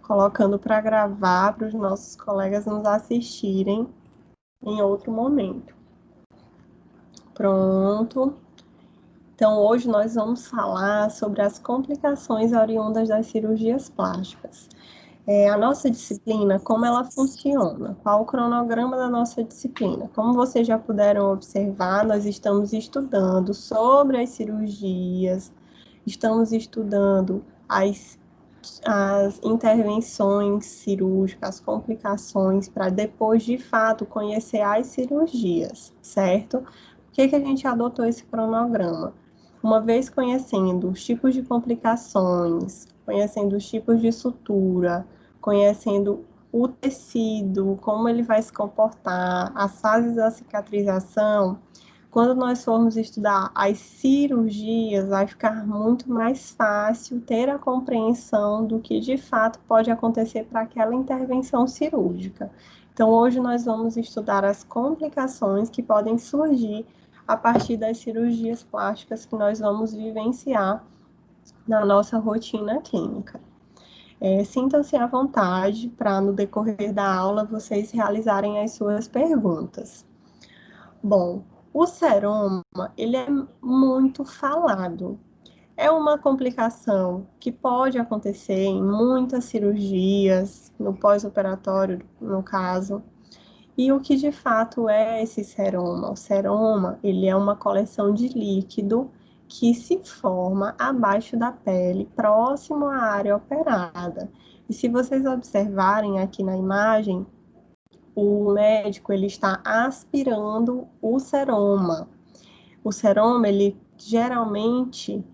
colocando para gravar para os nossos colegas nos assistirem em outro momento. Pronto. Então, hoje nós vamos falar sobre as complicações oriundas das cirurgias plásticas. A nossa disciplina, como ela funciona? Qual o cronograma da nossa disciplina? Como vocês já puderam observar, nós estamos estudando sobre as cirurgias, estamos estudando as intervenções cirúrgicas, as complicações, para depois, de fato, conhecer as cirurgias, certo? Por que a gente adotou esse cronograma? Uma vez conhecendo os tipos de complicações, conhecendo os tipos de sutura, conhecendo o tecido, como ele vai se comportar, as fases da cicatrização, quando nós formos estudar as cirurgias, vai ficar muito mais fácil ter a compreensão do que de fato pode acontecer para aquela intervenção cirúrgica. Então, hoje nós vamos estudar as complicações que podem surgir a partir das cirurgias plásticas que nós vamos vivenciar na nossa rotina clínica. Sintam-se à vontade para, no decorrer da aula, vocês realizarem as suas perguntas. Bom, o seroma, ele é muito falado. É uma complicação que pode acontecer em muitas cirurgias, no pós-operatório, no caso. E o que de fato é esse seroma? O seroma, ele é uma coleção de líquido que se forma abaixo da pele, próximo à área operada. E se vocês observarem aqui na imagem, o médico ele está aspirando o seroma. O seroma, ele geralmente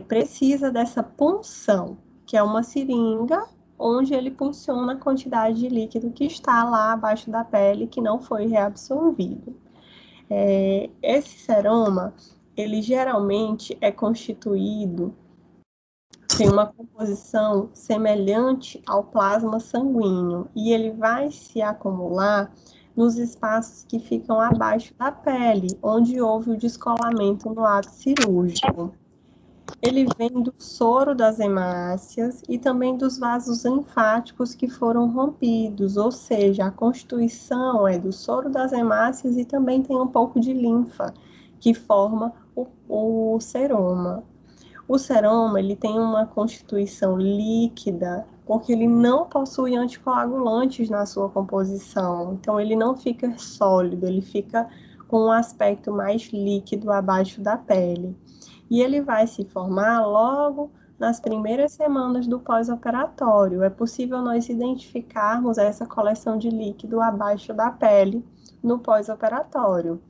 precisa dessa punção, que é uma seringa onde ele punciona a quantidade de líquido que está lá abaixo da pele que não foi reabsorvido. Esse seroma, ele geralmente é constituído, tem uma composição semelhante ao plasma sanguíneo e ele vai se acumular nos espaços que ficam abaixo da pele, onde houve o descolamento no ato cirúrgico. Ele vem do soro das hemácias e também dos vasos linfáticos que foram rompidos, ou seja, a constituição é do soro das hemácias e também tem um pouco de linfa, que forma o seroma. O seroma, ele tem uma constituição líquida, porque ele não possui anticoagulantes na sua composição, então ele não fica sólido, ele fica com um aspecto mais líquido abaixo da pele. E ele vai se formar logo nas primeiras semanas do pós-operatório. É possível nós identificarmos essa coleção de líquido abaixo da pele no pós-operatório.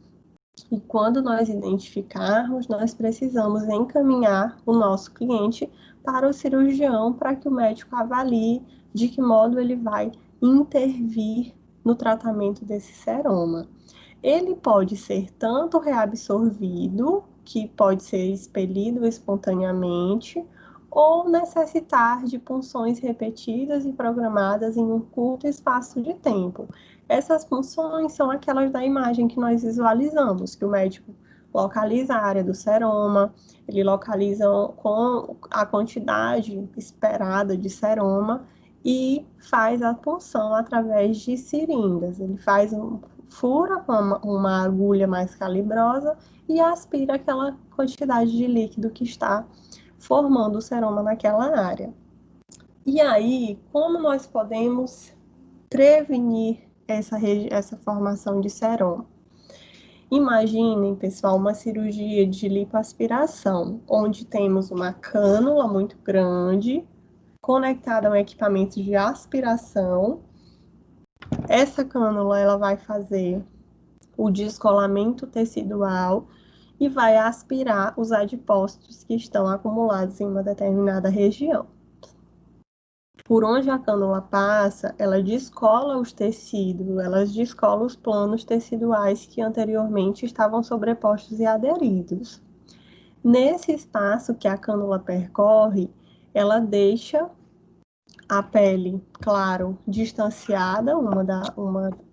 E quando nós identificarmos, nós precisamos encaminhar o nosso cliente para o cirurgião para que o médico avalie de que modo ele vai intervir no tratamento desse seroma. Ele pode ser tanto reabsorvido, que pode ser expelido espontaneamente, ou necessitar de punções repetidas e programadas em um curto espaço de tempo. Essas punções são aquelas da imagem que nós visualizamos, que o médico localiza a área do seroma, ele localiza com a quantidade esperada de seroma e faz a punção através de seringas. Ele fura com uma agulha mais calibrosa e aspira aquela quantidade de líquido que está formando o seroma naquela área. E aí, como nós podemos prevenir essa formação de seroma? Imaginem, pessoal, uma cirurgia de lipoaspiração, onde temos uma cânula muito grande, conectada a um equipamento de aspiração. Essa cânula, ela vai fazer o descolamento tecidual e vai aspirar os adipócitos que estão acumulados em uma determinada região. Por onde a cânula passa, ela descola os tecidos, ela descola os planos teciduais que anteriormente estavam sobrepostos e aderidos. Nesse espaço que a cânula percorre, ela deixa a pele, claro, distanciada uma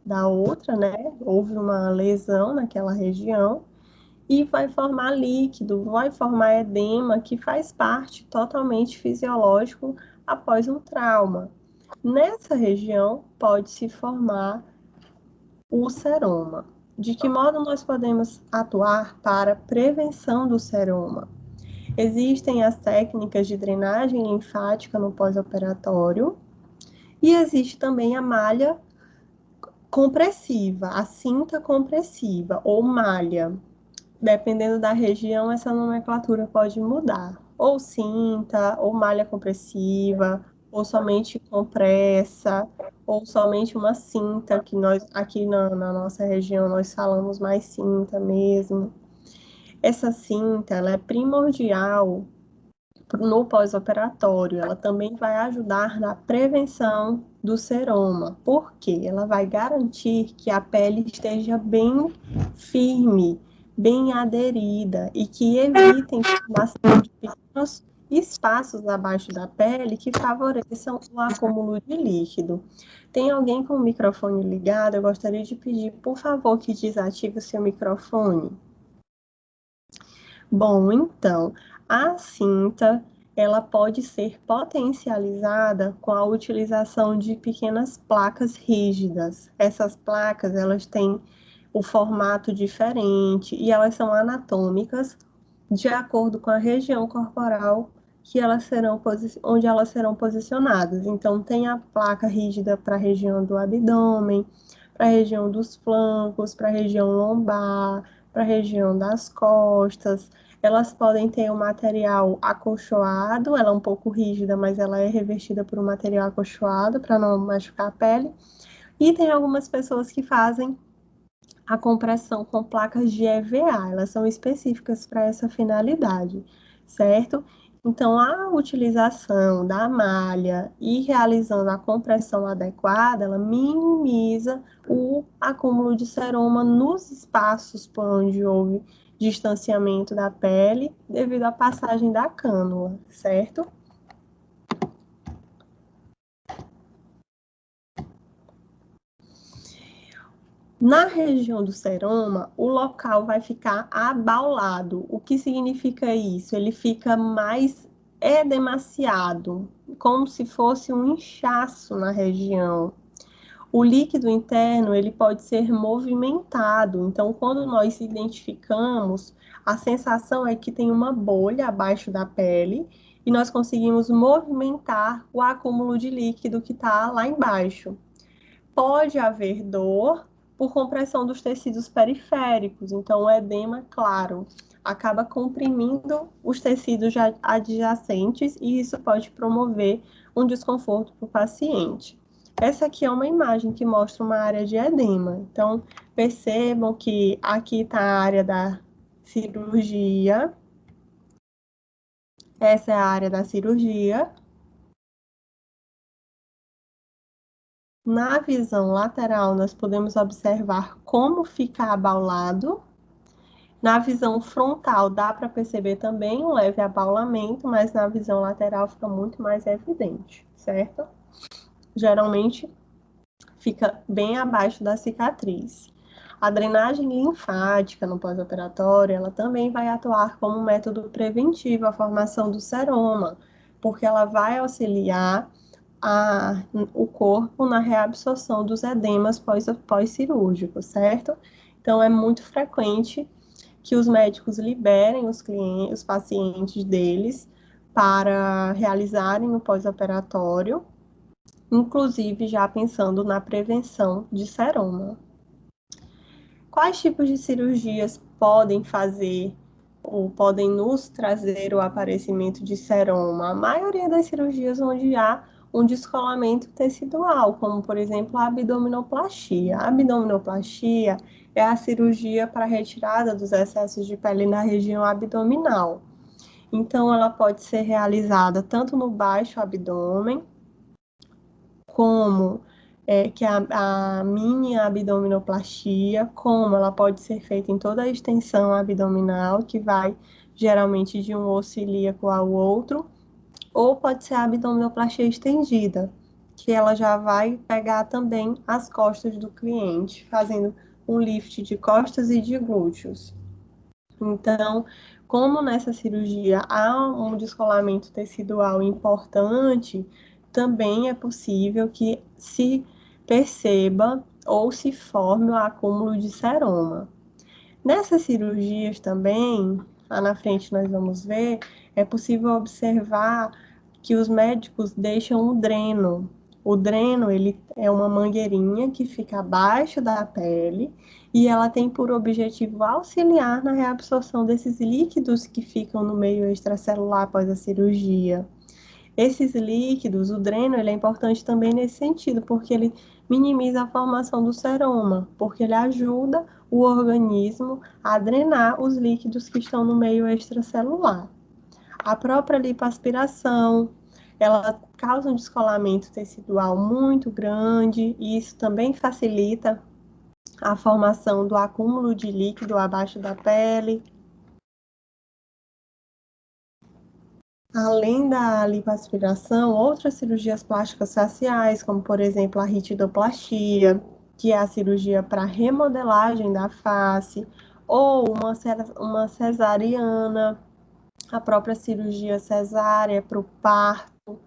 da outra, né? Houve uma lesão naquela região e vai formar líquido, vai formar edema, que faz parte totalmente fisiológico após um trauma. Nessa região pode se formar o seroma. De que modo nós podemos atuar para prevenção do seroma? Existem as técnicas de drenagem linfática no pós-operatório e existe também a malha compressiva, a cinta compressiva ou malha. Dependendo da região, essa nomenclatura pode mudar. Ou cinta, ou malha compressiva, ou somente compressa, ou somente uma cinta, que nós aqui na nossa região nós falamos mais cinta mesmo. Essa cinta, ela é primordial no pós-operatório, ela também vai ajudar na prevenção do seroma, porque ela vai garantir que a pele esteja bem firme, bem aderida e que evitem formação de pequenos espaços abaixo da pele que favoreçam o acúmulo de líquido. Tem alguém com o microfone ligado? Eu gostaria de pedir, por favor, que desative o seu microfone. Bom, então, a cinta, ela pode ser potencializada com a utilização de pequenas placas rígidas. Essas placas, elas têm o formato diferente e elas são anatômicas de acordo com a região corporal que elas serão onde elas serão posicionadas. Então, tem a placa rígida para a região do abdômen, para a região dos flancos, para a região lombar, para a região das costas. Elas podem ter um material acolchoado, ela é um pouco rígida, mas ela é revestida por um material acolchoado para não machucar a pele. E tem algumas pessoas que fazem a compressão com placas de EVA, elas são específicas para essa finalidade, certo? Então, a utilização da malha e realizando a compressão adequada, ela minimiza o acúmulo de seroma nos espaços por onde houve distanciamento da pele devido à passagem da cânula, certo? Na região do seroma, o local vai ficar abaulado. O que significa isso? Ele fica mais edemaciado, como se fosse um inchaço na região. O líquido interno, ele pode ser movimentado. Então, quando nós identificamos, a sensação é que tem uma bolha abaixo da pele e nós conseguimos movimentar o acúmulo de líquido que está lá embaixo. Pode haver dor por compressão dos tecidos periféricos, então o edema, claro, acaba comprimindo os tecidos adjacentes e isso pode promover um desconforto para o paciente. Essa aqui é uma imagem que mostra uma área de edema. Então, percebam que aqui está a área da cirurgia. Essa é a área da cirurgia. Na visão lateral, nós podemos observar como fica abaulado. Na visão frontal, dá para perceber também um leve abaulamento, mas na visão lateral fica muito mais evidente, certo? Geralmente, fica bem abaixo da cicatriz. A drenagem linfática no pós-operatório, ela também vai atuar como um método preventivo à formação do seroma, porque ela vai auxiliar o corpo na reabsorção dos edemas pós-cirúrgicos, certo? Então, é muito frequente que os médicos liberem os pacientes deles para realizarem o pós-operatório, inclusive já pensando na prevenção de seroma. Quais tipos de cirurgias podem fazer ou podem nos trazer o aparecimento de seroma? A maioria das cirurgias onde há um descolamento tecidual, como por exemplo a abdominoplastia. A abdominoplastia é a cirurgia para retirada dos excessos de pele na região abdominal. Então, ela pode ser realizada tanto no baixo abdômen, como que é a mini abdominoplastia, como ela pode ser feita em toda a extensão abdominal, que vai geralmente de um osso ilíaco ao outro, ou pode ser a abdominoplastia estendida, que ela já vai pegar também as costas do cliente, fazendo um lift de costas e de glúteos. Então, como nessa cirurgia há um descolamento tecidual importante, também é possível que se perceba ou se forme o acúmulo de seroma. Nessas cirurgias também, lá na frente nós vamos ver, é possível observar que os médicos deixam o dreno. O dreno, ele é uma mangueirinha que fica abaixo da pele e ela tem por objetivo auxiliar na reabsorção desses líquidos que ficam no meio extracelular após a cirurgia. Esses líquidos, o dreno, ele é importante também nesse sentido, porque ele minimiza a formação do seroma, porque ele ajuda o organismo a drenar os líquidos que estão no meio extracelular. A própria lipoaspiração, ela causa um descolamento tecidual muito grande, e isso também facilita a formação do acúmulo de líquido abaixo da pele. Além da lipoaspiração, outras cirurgias plásticas faciais, como por exemplo a ritidoplastia, que é a cirurgia para remodelagem da face, ou uma cesariana, a própria cirurgia cesárea para o parto,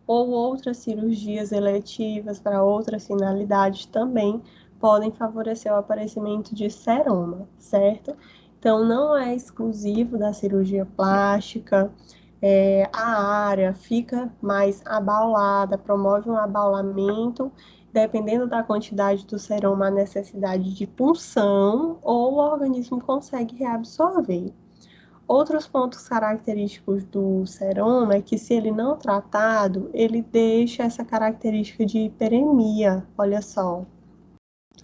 ou outras cirurgias eletivas para outras finalidades também podem favorecer o aparecimento de seroma, certo? Então, não é exclusivo da cirurgia plástica, a área fica mais abaulada, promove um abaulamento, dependendo da quantidade do seroma, a necessidade de punção, ou o organismo consegue reabsorver. Outros pontos característicos do seroma é que, se ele não tratado, ele deixa essa característica de hiperemia, olha só.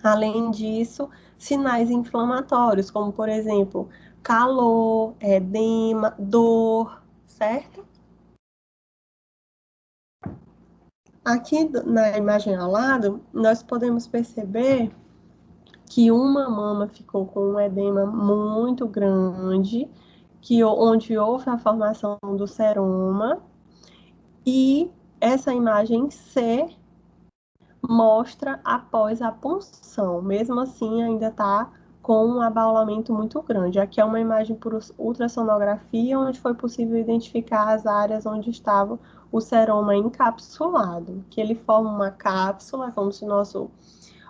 Além disso, sinais inflamatórios, como, por exemplo, calor, edema, dor, certo? Aqui na imagem ao lado, nós podemos perceber que uma mama ficou com um edema muito grande, onde houve a formação do seroma, e essa imagem C mostra após a punção. Mesmo assim, ainda está com um abaulamento muito grande. Aqui é uma imagem por ultrassonografia, onde foi possível identificar as áreas onde estava o seroma encapsulado, que ele forma uma cápsula, como se o nosso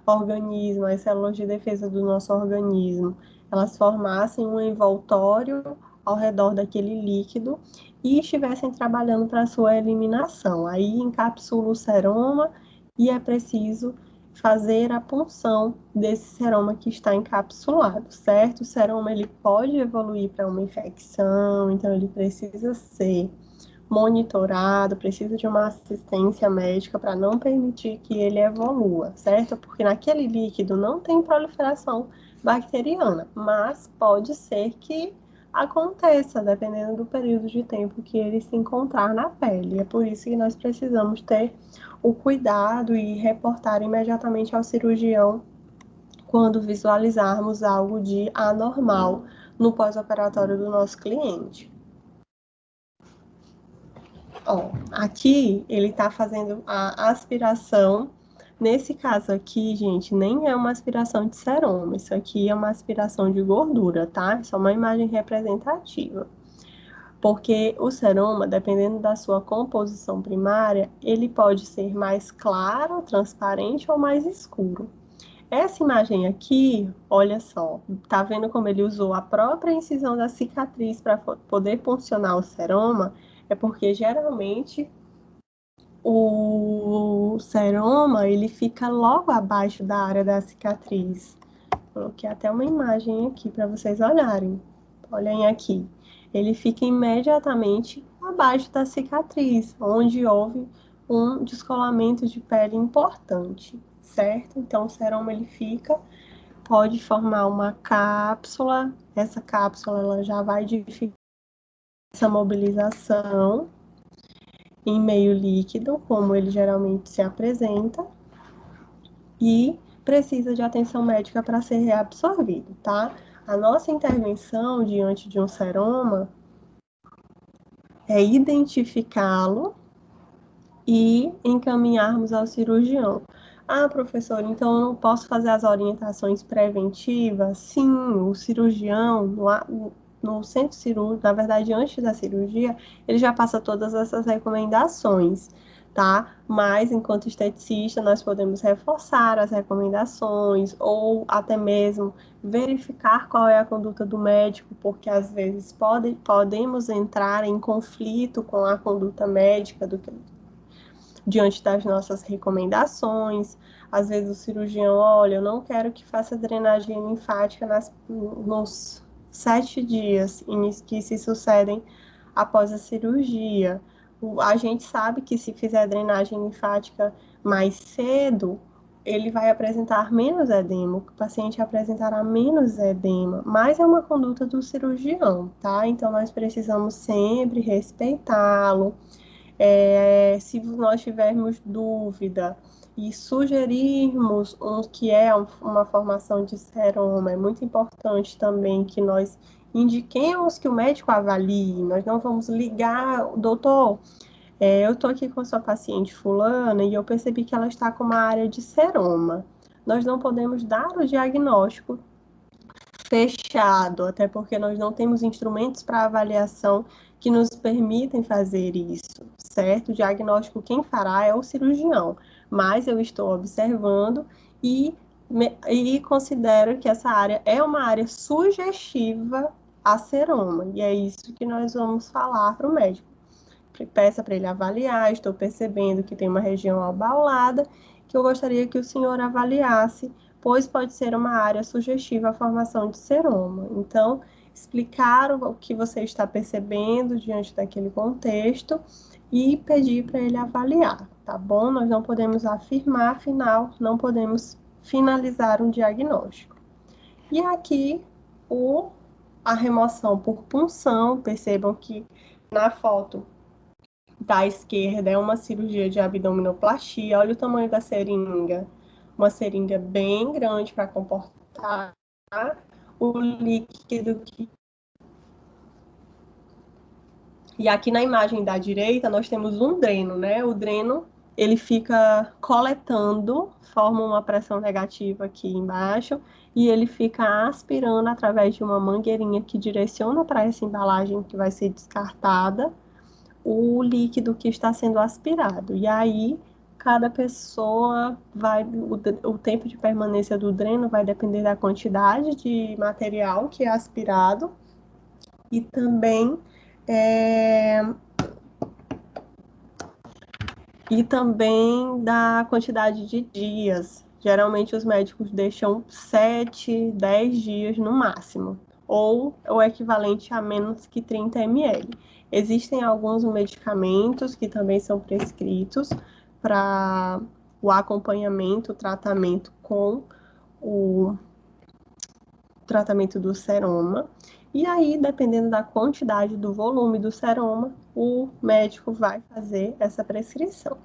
organismo, as células de defesa do nosso organismo, elas formassem um envoltório ao redor daquele líquido e estivessem trabalhando para sua eliminação. Aí encapsula o seroma e é preciso fazer a punção desse seroma que está encapsulado, certo? O seroma ele pode evoluir para uma infecção, então ele precisa ser monitorado, precisa de uma assistência médica para não permitir que ele evolua, certo? Porque naquele líquido não tem proliferação bacteriana, mas pode ser que aconteça, dependendo do período de tempo que ele se encontrar na pele. É por isso que nós precisamos ter o cuidado e reportar imediatamente ao cirurgião quando visualizarmos algo de anormal no pós-operatório do nosso cliente. Ó, aqui ele está fazendo a aspiração. Nesse caso aqui, gente, nem é uma aspiração de seroma, isso aqui é uma aspiração de gordura, tá? É só uma imagem representativa. Porque o seroma, dependendo da sua composição primária, ele pode ser mais claro, transparente ou mais escuro. Essa imagem aqui, olha só, tá vendo como ele usou a própria incisão da cicatriz para poder puncionar o seroma? É porque geralmente o seroma, ele fica logo abaixo da área da cicatriz. Coloquei até uma imagem aqui para vocês olharem. Olhem aqui. Ele fica imediatamente abaixo da cicatriz, onde houve um descolamento de pele importante, certo? Então, o seroma ele pode formar uma cápsula. Essa cápsula ela já vai dificultar essa mobilização em meio líquido, como ele geralmente se apresenta, e precisa de atenção médica para ser reabsorvido, tá? A nossa intervenção diante de um seroma é identificá-lo e encaminharmos ao cirurgião. Ah, professor, então eu não posso fazer as orientações preventivas? Sim, o cirurgião, no centro cirúrgico, na verdade, antes da cirurgia, ele já passa todas essas recomendações. tá? Mas, enquanto esteticista, nós podemos reforçar as recomendações ou até mesmo verificar qual é a conduta do médico, porque às vezes podemos entrar em conflito com a conduta médica diante das nossas recomendações. Às vezes o cirurgião, olha, eu não quero que faça drenagem linfática nos 7 dias que se sucedem após a cirurgia. A gente sabe que se fizer drenagem linfática mais cedo, ele vai apresentar menos edema, o paciente apresentará menos edema, mas é uma conduta do cirurgião, tá? Então, nós precisamos sempre respeitá-lo. Se nós tivermos dúvida e sugerirmos que é uma formação de seroma, é muito importante também que nós indiquemos que o médico avalie. Nós não vamos ligar, doutor, eu estou aqui com a sua paciente fulana e eu percebi que ela está com uma área de seroma. Nós não podemos dar o diagnóstico fechado, até porque nós não temos instrumentos para avaliação que nos permitem fazer isso, certo? O diagnóstico quem fará é o cirurgião, mas eu estou observando e considero que essa área é uma área sugestiva a seroma, e é isso que nós vamos falar para o médico. Peça para ele avaliar, estou percebendo que tem uma região abaulada, que eu gostaria que o senhor avaliasse, pois pode ser uma área sugestiva à formação de seroma. Então, explicar o que você está percebendo diante daquele contexto e pedir para ele avaliar, tá bom? Nós não podemos afirmar, afinal, não podemos finalizar um diagnóstico. E aqui, a remoção por punção, percebam que na foto da esquerda é uma cirurgia de abdominoplastia. Olha o tamanho da seringa. Uma seringa bem grande para comportar o líquido que... E aqui na imagem da direita nós temos um dreno, né? O dreno, ele fica coletando, forma uma pressão negativa aqui embaixo e ele fica aspirando através de uma mangueirinha que direciona para essa embalagem que vai ser descartada o líquido que está sendo aspirado. E aí, cada pessoa o tempo de permanência do dreno vai depender da quantidade de material que é aspirado e também da quantidade de dias. Geralmente os médicos deixam 7, 10 dias no máximo, ou o equivalente a menos que 30 ml. Existem alguns medicamentos que também são prescritos para o acompanhamento, o tratamento com o tratamento do seroma. E aí, dependendo da quantidade do volume do seroma, o médico vai fazer essa prescrição.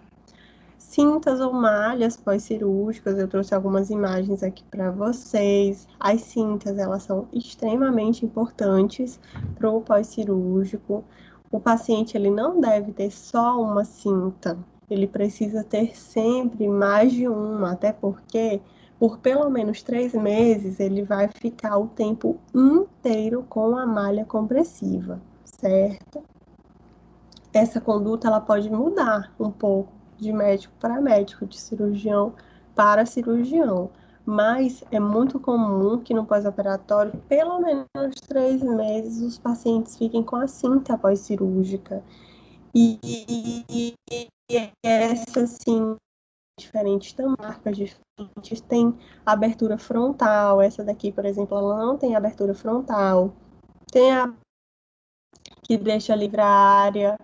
Cintas ou malhas pós-cirúrgicas, eu trouxe algumas imagens aqui para vocês. As cintas, elas são extremamente importantes para o pós-cirúrgico. O paciente, ele não deve ter só uma cinta, ele precisa ter sempre mais de uma, até porque por pelo menos 3 meses ele vai ficar o tempo inteiro com a malha compressiva, certo? Essa conduta, ela pode mudar um pouco de médico para médico, de cirurgião para cirurgião. Mas é muito comum que no pós-operatório, pelo menos 3 meses, os pacientes fiquem com a cinta pós-cirúrgica. E essa, assim, diferentes marcas diferentes, tem abertura frontal. Essa daqui, por exemplo, ela não tem abertura frontal. Tem a que deixa livre a área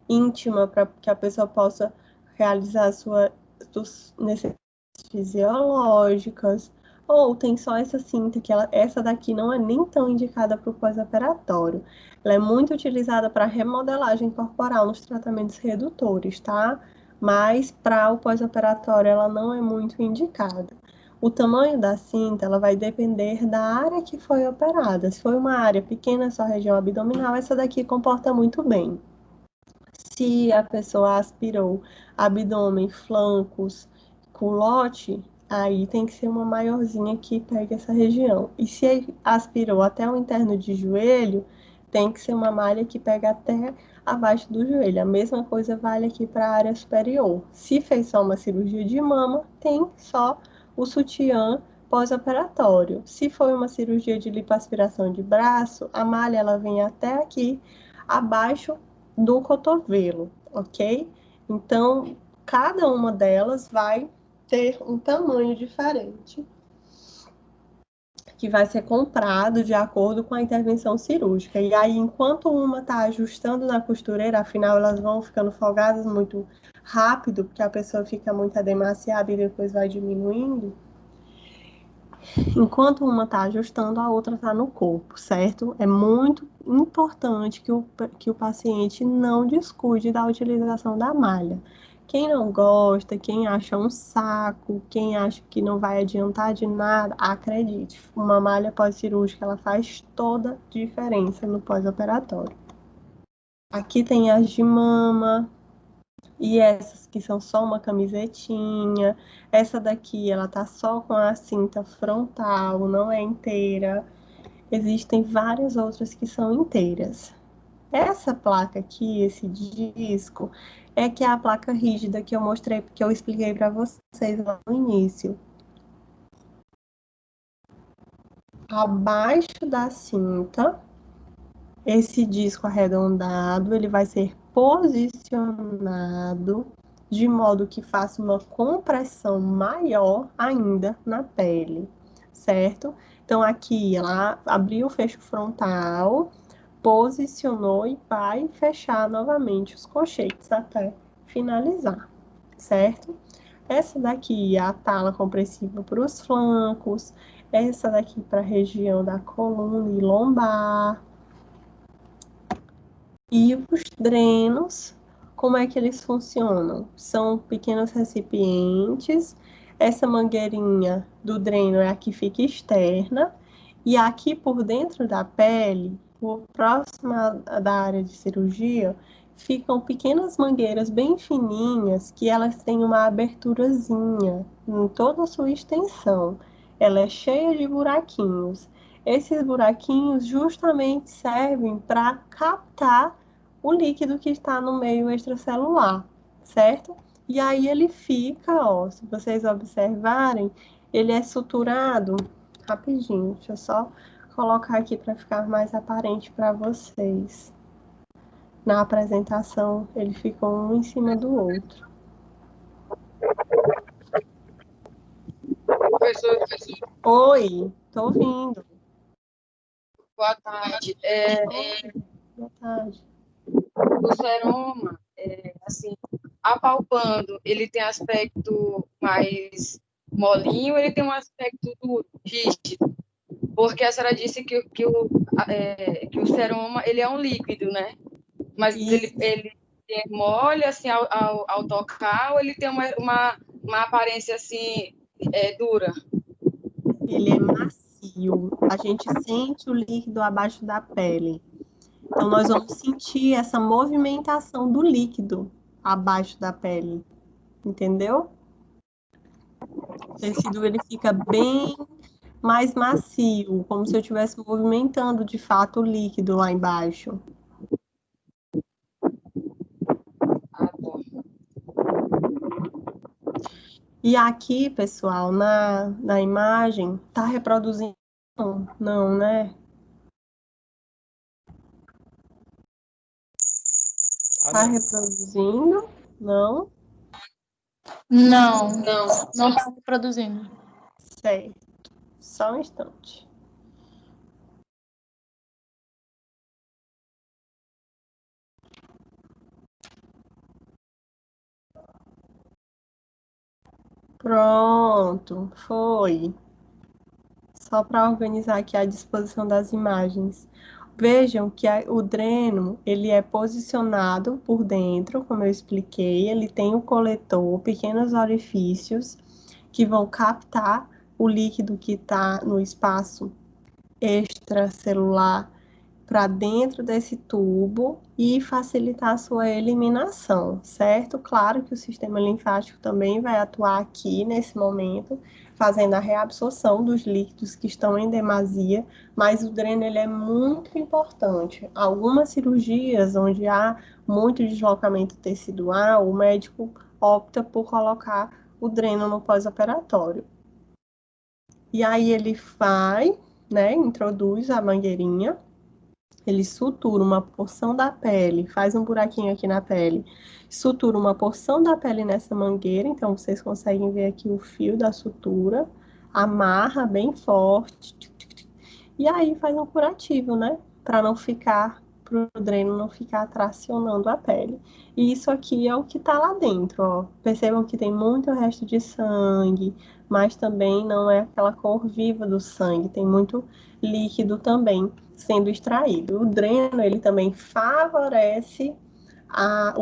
íntima para que a pessoa possa realizar suas necessidades fisiológicas, ou tem só essa cinta, que essa daqui não é nem tão indicada para o pós-operatório. Ela é muito utilizada para remodelagem corporal nos tratamentos redutores, tá? Mas para o pós-operatório ela não é muito indicada. O tamanho da cinta, ela vai depender da área que foi operada. Se foi uma área pequena, só região abdominal, essa daqui comporta muito bem. Se a pessoa aspirou abdômen, flancos, culote, aí tem que ser uma maiorzinha que pegue essa região. E se aspirou até o interno de joelho, tem que ser uma malha que pega até abaixo do joelho. A mesma coisa vale aqui para a área superior. Se fez só uma cirurgia de mama, tem só o sutiã pós-operatório. Se foi uma cirurgia de lipoaspiração de braço, a malha ela vem até aqui, abaixo do cotovelo, ok? Então, cada uma delas vai ter um tamanho diferente, que vai ser comprado de acordo com a intervenção cirúrgica. E aí, enquanto uma está ajustando na costureira, afinal, elas vão ficando folgadas muito rápido, porque a pessoa fica muito edemaciada e depois vai diminuindo. Enquanto uma está ajustando, a outra está no corpo, certo? É muito importante que o paciente não descuide da utilização da malha. Quem não gosta, quem acha um saco, quem acha que não vai adiantar de nada, acredite, uma malha pós-cirúrgica ela faz toda a diferença no pós-operatório. Aqui tem as de mama, e essas que são só uma camisetinha. Essa daqui, ela tá só com a cinta frontal, não é inteira. Existem várias outras que são inteiras. Essa placa aqui, esse disco, é que é a placa rígida que eu mostrei, que eu expliquei para vocês lá no início. Abaixo da cinta, esse disco arredondado, ele vai ser posicionado de modo que faça uma compressão maior ainda na pele, certo? Então, aqui ela abriu o fecho frontal, posicionou e vai fechar novamente os colchetes até finalizar, certo? Essa daqui é a tala compressiva para os flancos, essa daqui para a região da coluna e lombar. E os drenos, como é que eles funcionam? São pequenos recipientes. Essa mangueirinha do dreno é a que fica externa. E aqui por dentro da pele, próxima da área de cirurgia, ficam pequenas mangueiras bem fininhas que elas têm uma aberturazinha em toda a sua extensão. Ela é cheia de buraquinhos. Esses buraquinhos justamente servem para captar o líquido que está no meio extracelular, certo? E aí ele fica, ó, se vocês observarem, ele é suturado, rapidinho, deixa eu só colocar aqui para ficar mais aparente para vocês. Na apresentação, ele ficou um em cima do outro. Professor, Oi, tô ouvindo. boa tarde. Boa tarde. O seroma, assim, apalpando, ele tem aspecto mais molinho, ele tem um aspecto duro, rígido, porque a senhora disse que o seroma, ele é um líquido, né? Mas ele é mole, assim, ao tocar, ou ele tem uma aparência, assim, dura? Ele é macio. A gente sente o líquido abaixo da pele. Então, nós vamos sentir essa movimentação do líquido abaixo da pele, entendeu? O tecido ele fica bem mais macio, como se eu estivesse movimentando de fato o líquido lá embaixo. Ah, tá. E aqui, pessoal, na imagem, tá reproduzindo? Não, né? Tá reproduzindo? Não? Não, Não. não está reproduzindo. Certo. Só um instante. Pronto, foi. Só para organizar aqui a disposição das imagens. Vejam que o dreno, ele é posicionado por dentro, como eu expliquei, ele tem o coletor, pequenos orifícios que vão captar o líquido que está no espaço extracelular para dentro desse tubo, e facilitar a sua eliminação, certo? Claro que o sistema linfático também vai atuar aqui nesse momento, fazendo a reabsorção dos líquidos que estão em demasia, mas o dreno ele é muito importante. Algumas cirurgias onde há muito deslocamento tecidual, o médico opta por colocar o dreno no pós-operatório. E aí ele vai, né, introduz a mangueirinha, ele sutura uma porção da pele, faz um buraquinho aqui na pele, sutura uma porção da pele nessa mangueira, então vocês conseguem ver aqui o fio da sutura, amarra bem forte, e aí faz um curativo, né? Para não ficar, para o dreno não ficar tracionando a pele. E isso aqui é o que está lá dentro, ó. Percebam que tem muito resto de sangue, mas também não é aquela cor viva do sangue, tem muito líquido também sendo extraído. O dreno, ele também favorece a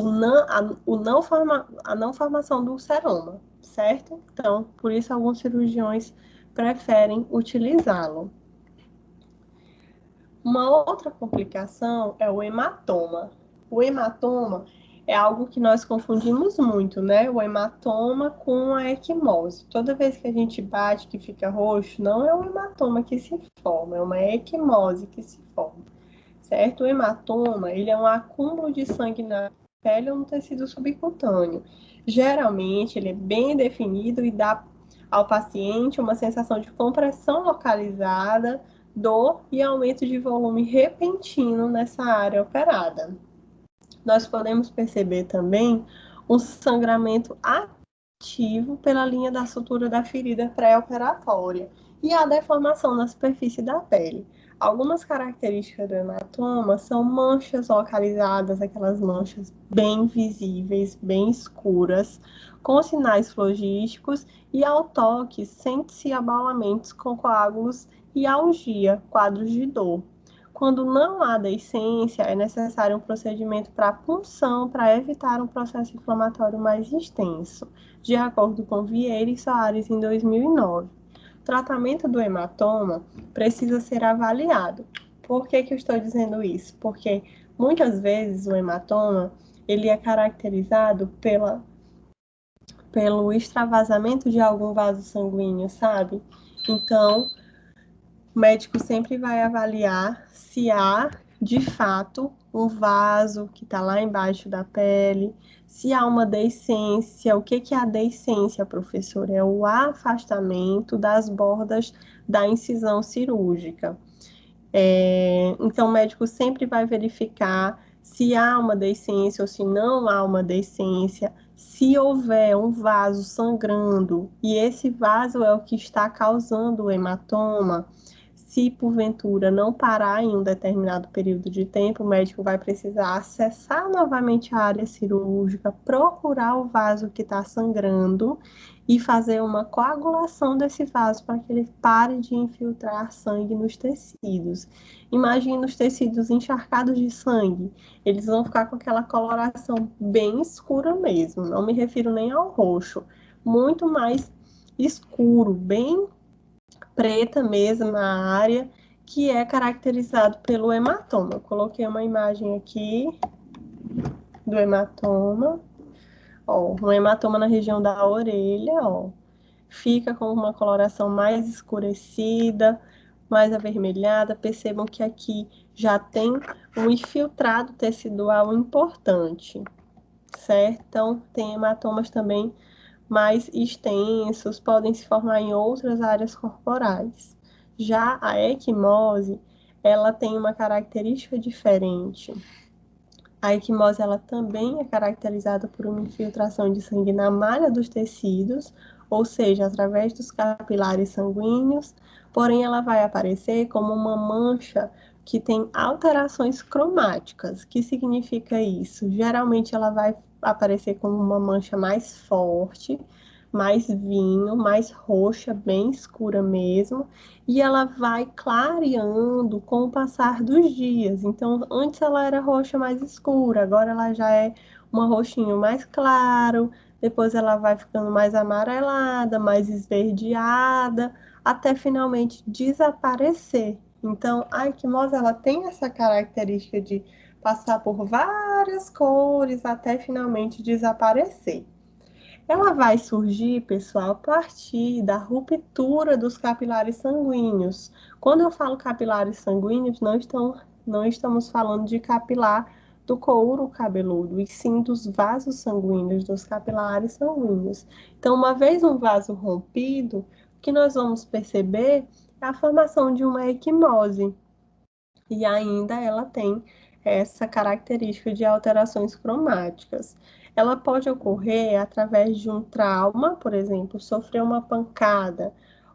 não formação do seroma, certo? Então, por isso alguns cirurgiões preferem utilizá-lo. Uma outra complicação é o hematoma. O hematoma é algo que nós confundimos muito, né? O hematoma com a equimose. Toda vez que a gente bate que fica roxo, não é um hematoma que se forma, é uma equimose que se forma, certo? O hematoma, ele é um acúmulo de sangue na pele ou no tecido subcutâneo. Geralmente, ele é bem definido e dá ao paciente uma sensação de compressão localizada, dor e aumento de volume repentino nessa área operada. Nós podemos perceber também um sangramento ativo pela linha da sutura da ferida pré-operatória e a deformação na superfície da pele. Algumas características do hematoma são manchas localizadas, aquelas manchas bem visíveis, bem escuras, com sinais flogísticos e ao toque sente-se abalamentos com coágulos e algia, quadros de dor. Quando não há deiscência, é necessário um procedimento para punção para evitar um processo inflamatório mais extenso, de acordo com Vieira e Soares em 2009. O tratamento do hematoma precisa ser avaliado. Por que eu estou dizendo isso? Porque muitas vezes o hematoma ele é caracterizado pelo extravasamento de algum vaso sanguíneo, sabe? Então, o médico sempre vai avaliar se há, de fato, um vaso que está lá embaixo da pele, se há uma deiscência. O que é a deiscência, professor? É o afastamento das bordas da incisão cirúrgica. Então, o médico sempre vai verificar se há uma deiscência ou se não há uma deiscência. Se houver um vaso sangrando e esse vaso é o que está causando o hematoma, se porventura não parar em um determinado período de tempo, o médico vai precisar acessar novamente a área cirúrgica, procurar o vaso que está sangrando e fazer uma coagulação desse vaso para que ele pare de infiltrar sangue nos tecidos. Imagina os tecidos encharcados de sangue, eles vão ficar com aquela coloração bem escura mesmo, não me refiro nem ao roxo, muito mais escuro, bem preta mesmo a área, que é caracterizado pelo hematoma. Eu coloquei uma imagem aqui do hematoma. Ó, um hematoma na região da orelha, ó. Fica com uma coloração mais escurecida, mais avermelhada. Percebam que aqui já tem um infiltrado tecidual importante, certo? Então, tem hematomas também mais extensos, podem se formar em outras áreas corporais. Já a equimose, ela tem uma característica diferente. A equimose, ela também é caracterizada por uma infiltração de sangue na malha dos tecidos, ou seja, através dos capilares sanguíneos, porém ela vai aparecer como uma mancha que tem alterações cromáticas. O que significa isso? Geralmente ela vai aparecer como uma mancha mais forte, mais vinho, mais roxa, bem escura mesmo, e ela vai clareando com o passar dos dias. Então, antes ela era roxa mais escura, agora ela já é uma roxinho mais claro, depois ela vai ficando mais amarelada, mais esverdeada, até finalmente desaparecer. Então, a equimose ela tem essa característica de passar por várias cores até finalmente desaparecer. Ela vai surgir, pessoal, a partir da ruptura dos capilares sanguíneos. Quando eu falo capilares sanguíneos, não estamos falando de capilar do couro cabeludo, e sim dos vasos sanguíneos, dos capilares sanguíneos. Então, uma vez um vaso rompido, o que nós vamos perceber é a formação de uma equimose. E ainda ela tem essa característica de alterações cromáticas. Ela pode ocorrer através de um trauma, por exemplo, sofrer uma pancada,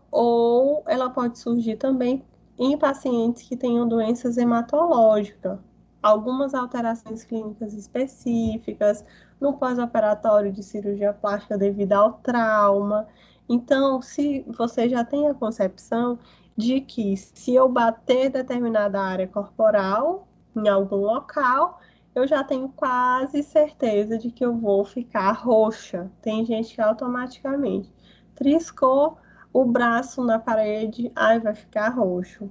ou ela pode surgir também em pacientes que tenham doenças hematológicas, algumas alterações clínicas específicas, no pós-operatório de cirurgia plástica devido ao trauma. Então, se você já tem a concepção de que se eu bater determinada área corporal em algum local, eu já tenho quase certeza de que eu vou ficar roxa. Tem gente que automaticamente triscou o braço na parede, ai, vai ficar roxo.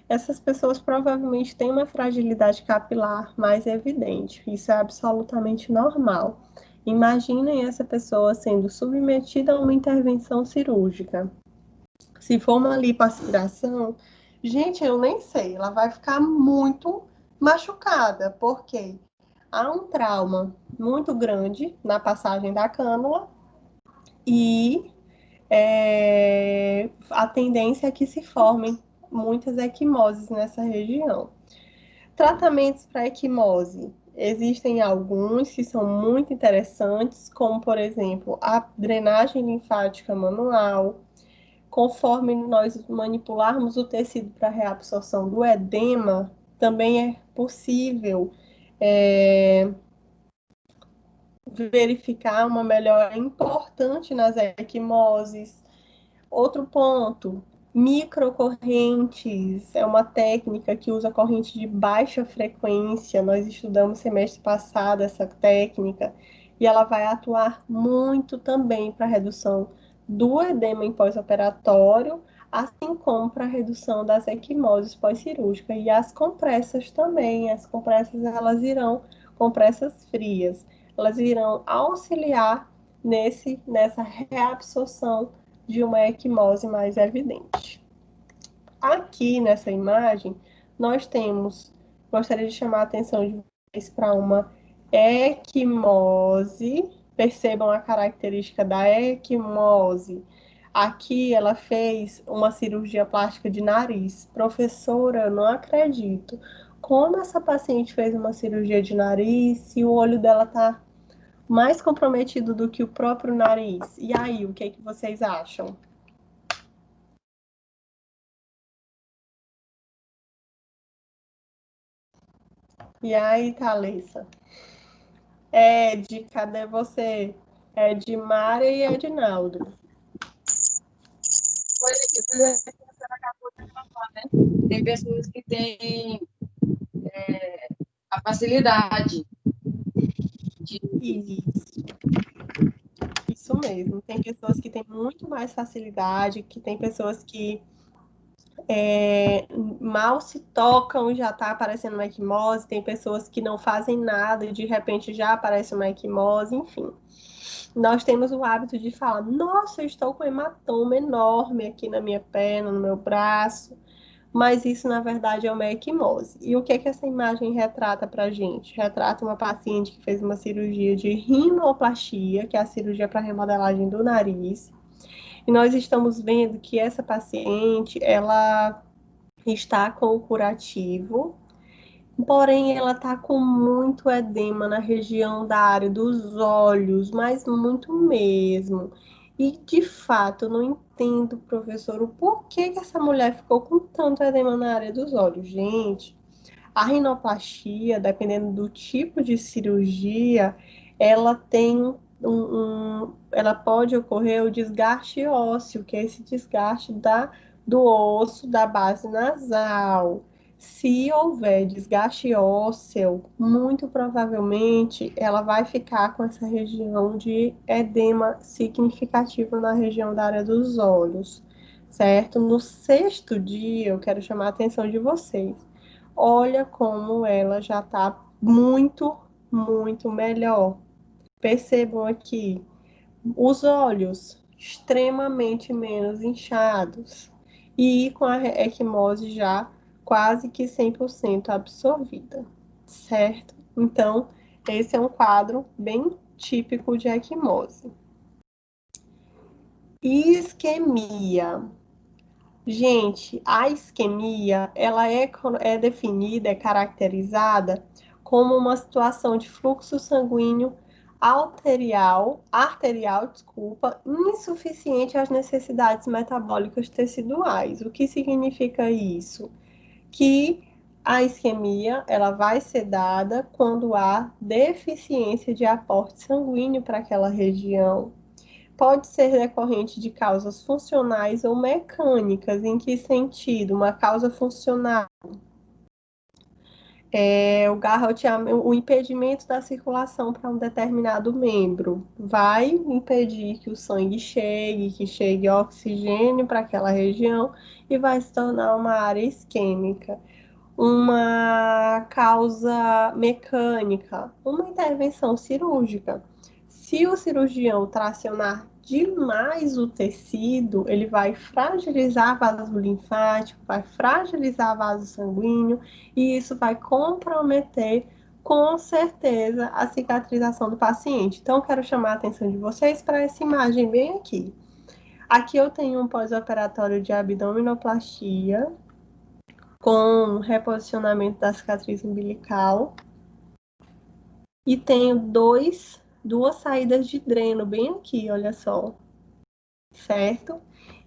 Essas pessoas provavelmente têm uma fragilidade capilar mais evidente. Isso é absolutamente normal. Imaginem essa pessoa sendo submetida a uma intervenção cirúrgica. Se for uma lipoaspiração, gente, eu nem sei, ela vai ficar muito machucada, porque há um trauma muito grande na passagem da cânula e a tendência é que se formem muitas equimoses nessa região. Tratamentos para equimose. Existem alguns que são muito interessantes, como, por exemplo, a drenagem linfática manual. Conforme nós manipularmos o tecido para reabsorção do edema, também é possível verificar uma melhora importante nas equimoses. Outro ponto, microcorrentes, é uma técnica que usa corrente de baixa frequência. Nós estudamos semestre passado essa técnica e ela vai atuar muito também para a redução do edema em pós-operatório, assim como para a redução das equimoses pós-cirúrgicas. E as compressas também, as compressas elas irão, compressas frias, elas irão auxiliar nessa reabsorção de uma equimose mais evidente. Aqui nessa imagem, nós temos, gostaria de chamar a atenção de vocês para uma equimose. Percebam a característica da equimose. Aqui ela fez uma cirurgia plástica de nariz. Professora, eu não acredito. Como essa paciente fez uma cirurgia de nariz se o olho dela está mais comprometido do que o próprio nariz? E aí, o que é que vocês acham? E aí, Thalissa? Ed, cadê você? Edmara e Edinaldo. Tem pessoas que têm a facilidade de. Isso mesmo. Tem pessoas que têm muito mais facilidade, que tem pessoas que mal se tocam e já está aparecendo uma equimose, tem pessoas que não fazem nada e de repente já aparece uma equimose, enfim. Nós temos o hábito de falar, nossa, eu estou com um hematoma enorme aqui na minha perna, no meu braço, mas isso na verdade é uma equimose. E o que é que essa imagem retrata para a gente? Retrata uma paciente que fez uma cirurgia de rinoplastia, que é a cirurgia para remodelagem do nariz, e nós estamos vendo que essa paciente, ela está com o curativo, porém ela está com muito edema na região da área dos olhos, mas muito mesmo. E de fato, eu não entendo, professor, o porquê que essa mulher ficou com tanto edema na área dos olhos. Gente, a rinoplastia, dependendo do tipo de cirurgia, ela tem ela pode ocorrer o desgaste ósseo, que é esse desgaste do osso da base nasal. Se houver desgaste ósseo, muito provavelmente ela vai ficar com essa região de edema significativo na região da área dos olhos, certo? No sexto dia, eu quero chamar a atenção de vocês. olha como ela já está muito, muito melhor. Percebam aqui, os olhos extremamente menos inchados e com a equimose já quase que 100% absorvida, certo? Então, esse é um quadro bem típico de equimose. Isquemia. Gente, a isquemia, ela é definida, é caracterizada como uma situação de fluxo sanguíneo arterial, insuficiente às necessidades metabólicas teciduais. O que significa isso? Que a isquemia, ela vai ser dada quando há deficiência de aporte sanguíneo para aquela região. Pode ser decorrente de causas funcionais ou mecânicas. Em que sentido? Uma causa funcional é o impedimento da circulação para um determinado membro. Vai impedir que o sangue chegue, que chegue oxigênio para aquela região e vai se tornar uma área isquêmica. Uma causa mecânica, uma intervenção cirúrgica. Se o cirurgião tracionar demais o tecido, ele vai fragilizar vaso linfático, vai fragilizar vaso sanguíneo e isso vai comprometer com certeza a cicatrização do paciente. Então, quero chamar a atenção de vocês para essa imagem bem aqui. Aqui eu tenho um pós-operatório de abdominoplastia com reposicionamento da cicatriz umbilical e tenho duas saídas de dreno bem aqui, olha só, certo?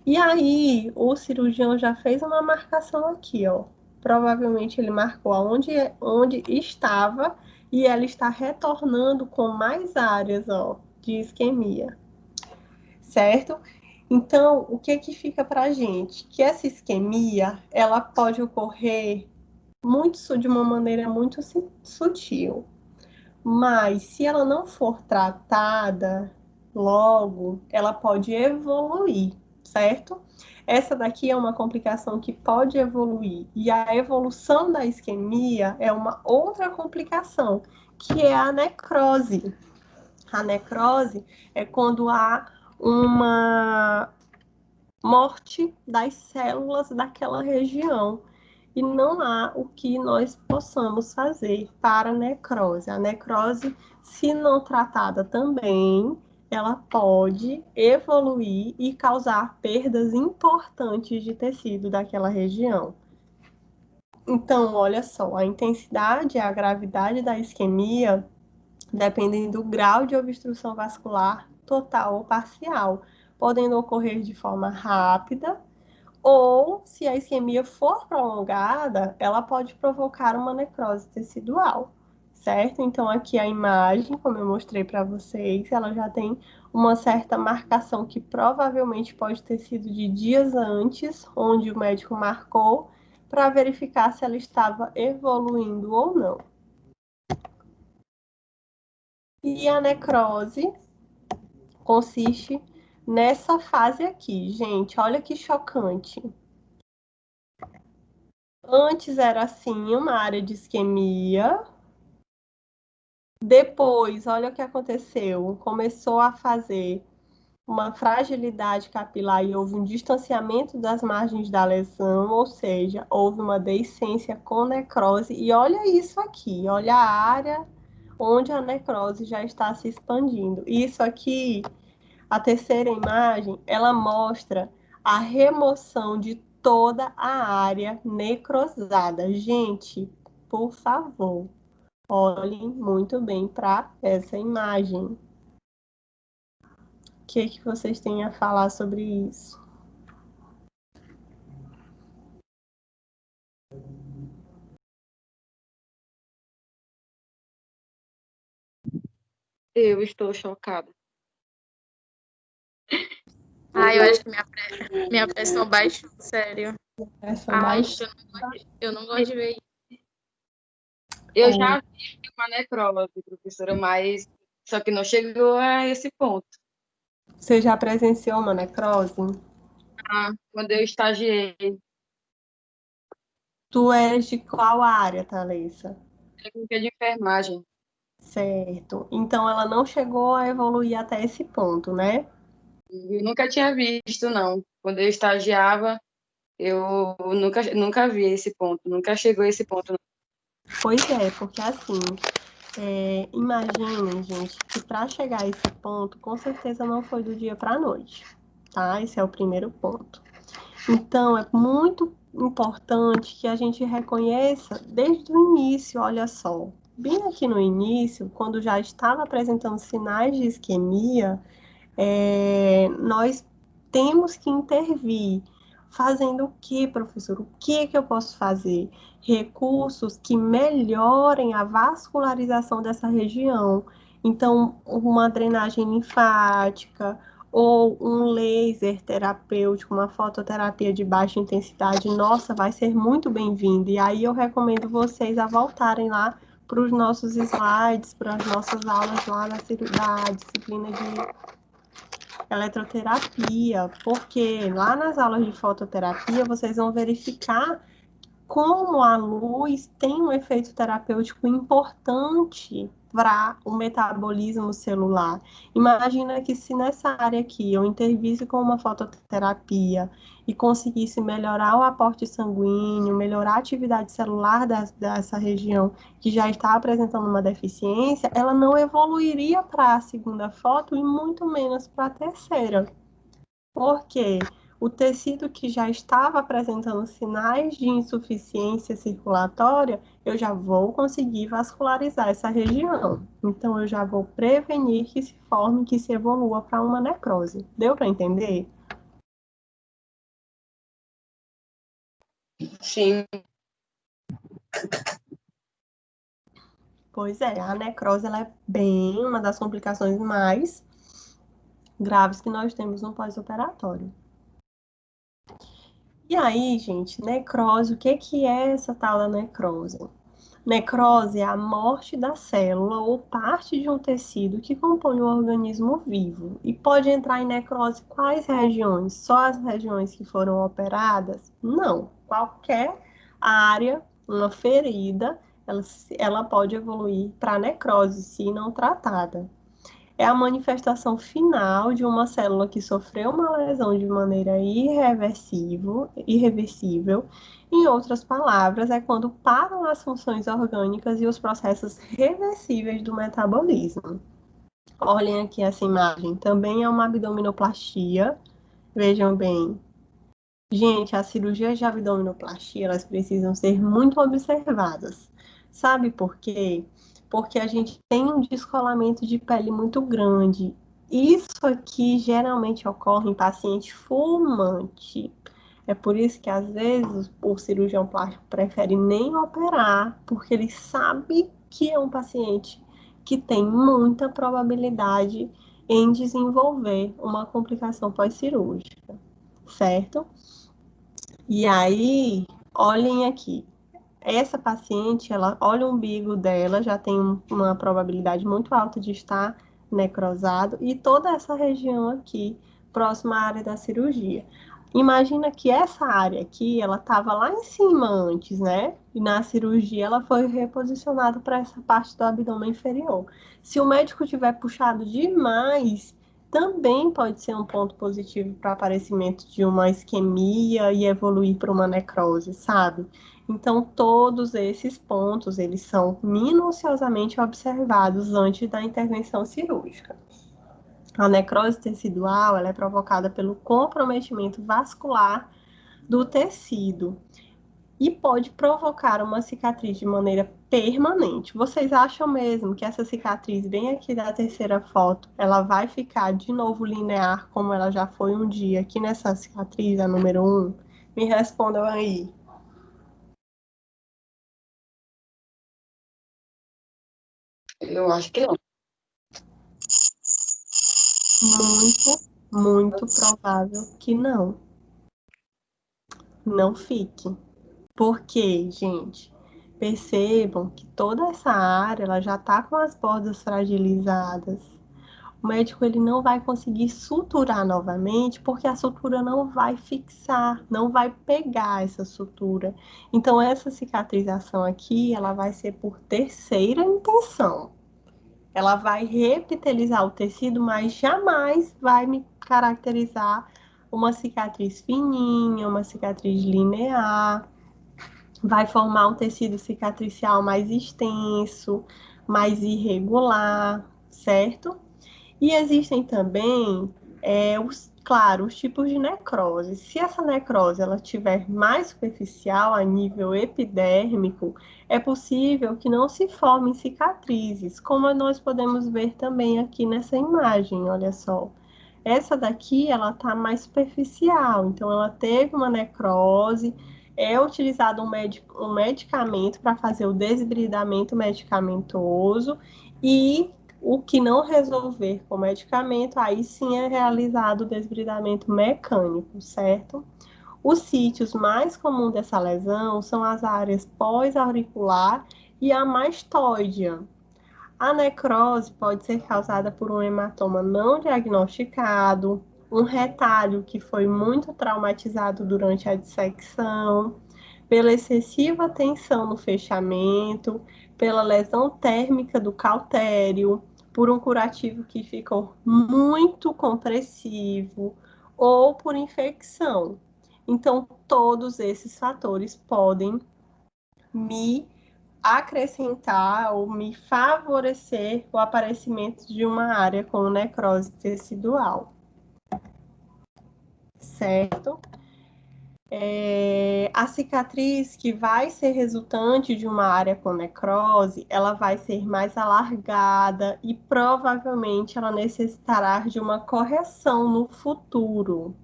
E aí o cirurgião já fez uma marcação aqui, ó. Provavelmente ele marcou onde estava e ela está retornando com mais áreas, ó, de isquemia, certo? Então, o que que fica pra gente? Que essa isquemia, ela pode ocorrer de uma maneira muito sutil. Mas se ela não for tratada logo, ela pode evoluir, certo? Essa daqui é uma complicação que pode evoluir. E a evolução da isquemia é uma outra complicação, que é a necrose. A necrose é quando há uma morte das células daquela região e não há o que nós possamos fazer para a necrose. A necrose, se não tratada também, ela pode evoluir e causar perdas importantes de tecido daquela região. Então, olha só, a intensidade e a gravidade da isquemia dependem do grau de obstrução vascular total ou parcial, podendo ocorrer de forma rápida ou, se a isquemia for prolongada, ela pode provocar uma necrose tecidual, certo? Então, aqui a imagem, como eu mostrei para vocês, ela já tem uma certa marcação que provavelmente pode ter sido de dias antes, onde o médico marcou, para verificar se ela estava evoluindo ou não. E a necrose consiste nessa fase aqui, gente. Olha que chocante. Antes era assim, uma área de isquemia. Depois, olha o que aconteceu. Começou a fazer uma fragilidade capilar e houve um distanciamento das margens da lesão, ou seja, houve uma deiscência com necrose. E olha isso aqui, olha a área onde a necrose já está se expandindo. Isso aqui, a terceira imagem, ela mostra a remoção de toda a área necrosada. Gente, por favor, olhem muito bem para essa imagem. O que vocês têm a falar sobre isso? Eu estou chocada. Eu acho que minha pressão baixou, sério. Eu não gosto de ver isso. Eu já vi uma necrose, professora, mas só que não chegou a esse ponto. Você já presenciou uma necrose? Quando eu estagiei. Tu és de qual área, Thalissa? Técnica de enfermagem. Certo. Então, ela não chegou a evoluir até esse ponto, né? Eu nunca tinha visto, não. Quando eu estagiava, eu nunca vi esse ponto, nunca chegou a esse ponto. Não. Pois é, porque assim, imaginem, gente, que para chegar a esse ponto, com certeza não foi do dia para a noite, tá? Esse é o primeiro ponto. Então, é muito importante que a gente reconheça desde o início, olha só, bem aqui no início, quando já estava apresentando sinais de isquemia, nós temos que intervir. Fazendo o que, professor? O que eu posso fazer? Recursos que melhorem a vascularização dessa região. Então, uma drenagem linfática ou um laser terapêutico, uma fototerapia de baixa intensidade, nossa, vai ser muito bem-vindo. E aí eu recomendo vocês a voltarem lá para os nossos slides, para as nossas aulas lá da disciplina de eletroterapia, porque lá nas aulas de fototerapia vocês vão verificar como a luz tem um efeito terapêutico importante para o metabolismo celular. Imagina que se nessa área aqui eu intervisse com uma fototerapia e conseguisse melhorar o aporte sanguíneo, melhorar a atividade celular dessa região que já está apresentando uma deficiência, ela não evoluiria para a segunda foto e muito menos para a terceira. Porque o tecido que já estava apresentando sinais de insuficiência circulatória, eu já vou conseguir vascularizar essa região. Então, eu já vou prevenir que se forme, que se evolua para uma necrose. Deu para entender? Sim. Pois é, a necrose ela é bem uma das complicações mais graves que nós temos no pós-operatório. E aí, gente, necrose, o que é essa tal da necrose? Necrose é a morte da célula ou parte de um tecido que compõe o organismo vivo. E pode entrar em necrose quais regiões? Só as regiões que foram operadas? Não. Qualquer área, uma ferida, ela pode evoluir para necrose se não tratada. É a manifestação final de uma célula que sofreu uma lesão de maneira irreversível. Em outras palavras, é quando param as funções orgânicas e os processos reversíveis do metabolismo. Olhem aqui essa imagem. Também é uma abdominoplastia. Vejam bem. Gente, as cirurgias de abdominoplastia, elas precisam ser muito observadas. Sabe por quê? Porque a gente tem um descolamento de pele muito grande. Isso aqui geralmente ocorre em paciente fumante. É por isso que às vezes o cirurgião plástico prefere nem operar, porque ele sabe que é um paciente que tem muita probabilidade em desenvolver uma complicação pós-cirúrgica, certo? E aí, olhem aqui. Essa paciente, ela olha o umbigo dela, já tem uma probabilidade muito alta de estar necrosado, e toda essa região aqui, próxima à área da cirurgia. Imagina que essa área aqui, ela estava lá em cima antes, né? E na cirurgia ela foi reposicionada para essa parte do abdômen inferior. Se o médico tiver puxado demais, também pode ser um ponto positivo para aparecimento de uma isquemia e evoluir para uma necrose, sabe? Então, todos esses pontos, eles são minuciosamente observados antes da intervenção cirúrgica. A necrose tecidual, ela é provocada pelo comprometimento vascular do tecido e pode provocar uma cicatriz de maneira permanente. Vocês acham mesmo que essa cicatriz, bem aqui da terceira foto, ela vai ficar de novo linear como ela já foi um dia aqui nessa cicatriz, a número 1? Me respondam aí. Eu acho que não. Muito provável que não. Não fique. Porque, gente, percebam que toda essa área ela já está com as bordas fragilizadas. o médico ele não vai conseguir suturar novamente, porque a sutura não vai fixar, não vai pegar essa sutura. Então, essa cicatrização aqui, ela vai ser por terceira intenção. Ela vai reepitelizar o tecido, mas jamais vai me caracterizar uma cicatriz fininha, uma cicatriz linear. Vai formar um tecido cicatricial mais extenso, mais irregular, certo? E existem também, claro, os tipos de necrose. Se essa necrose ela tiver mais superficial, a nível epidérmico, é possível que não se formem cicatrizes, como nós podemos ver também aqui nessa imagem, olha só. Essa daqui, ela está mais superficial, então ela teve uma necrose, é utilizado um medicamento para fazer o desbridamento medicamentoso e o que não resolver com medicamento, aí sim é realizado o desbridamento mecânico, certo? Os sítios mais comuns dessa lesão são as áreas pós-auricular e a mastoidea. A necrose pode ser causada por um hematoma não diagnosticado, um retalho que foi muito traumatizado durante a dissecção, pela excessiva tensão no fechamento, pela lesão térmica do cautério, por um curativo que ficou muito compressivo ou por infecção. Então, todos esses fatores podem me acrescentar ou me favorecer o aparecimento de uma área com necrose tecidual, certo? A cicatriz que vai ser resultante de uma área com necrose, ela vai ser mais alargada e provavelmente ela necessitará de uma correção no futuro.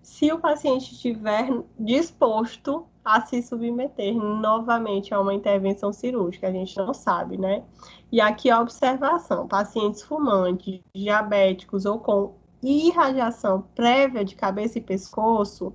Se o paciente estiver disposto a se submeter novamente a uma intervenção cirúrgica, a gente não sabe, né? E aqui a observação: pacientes fumantes, diabéticos ou com irradiação prévia de cabeça e pescoço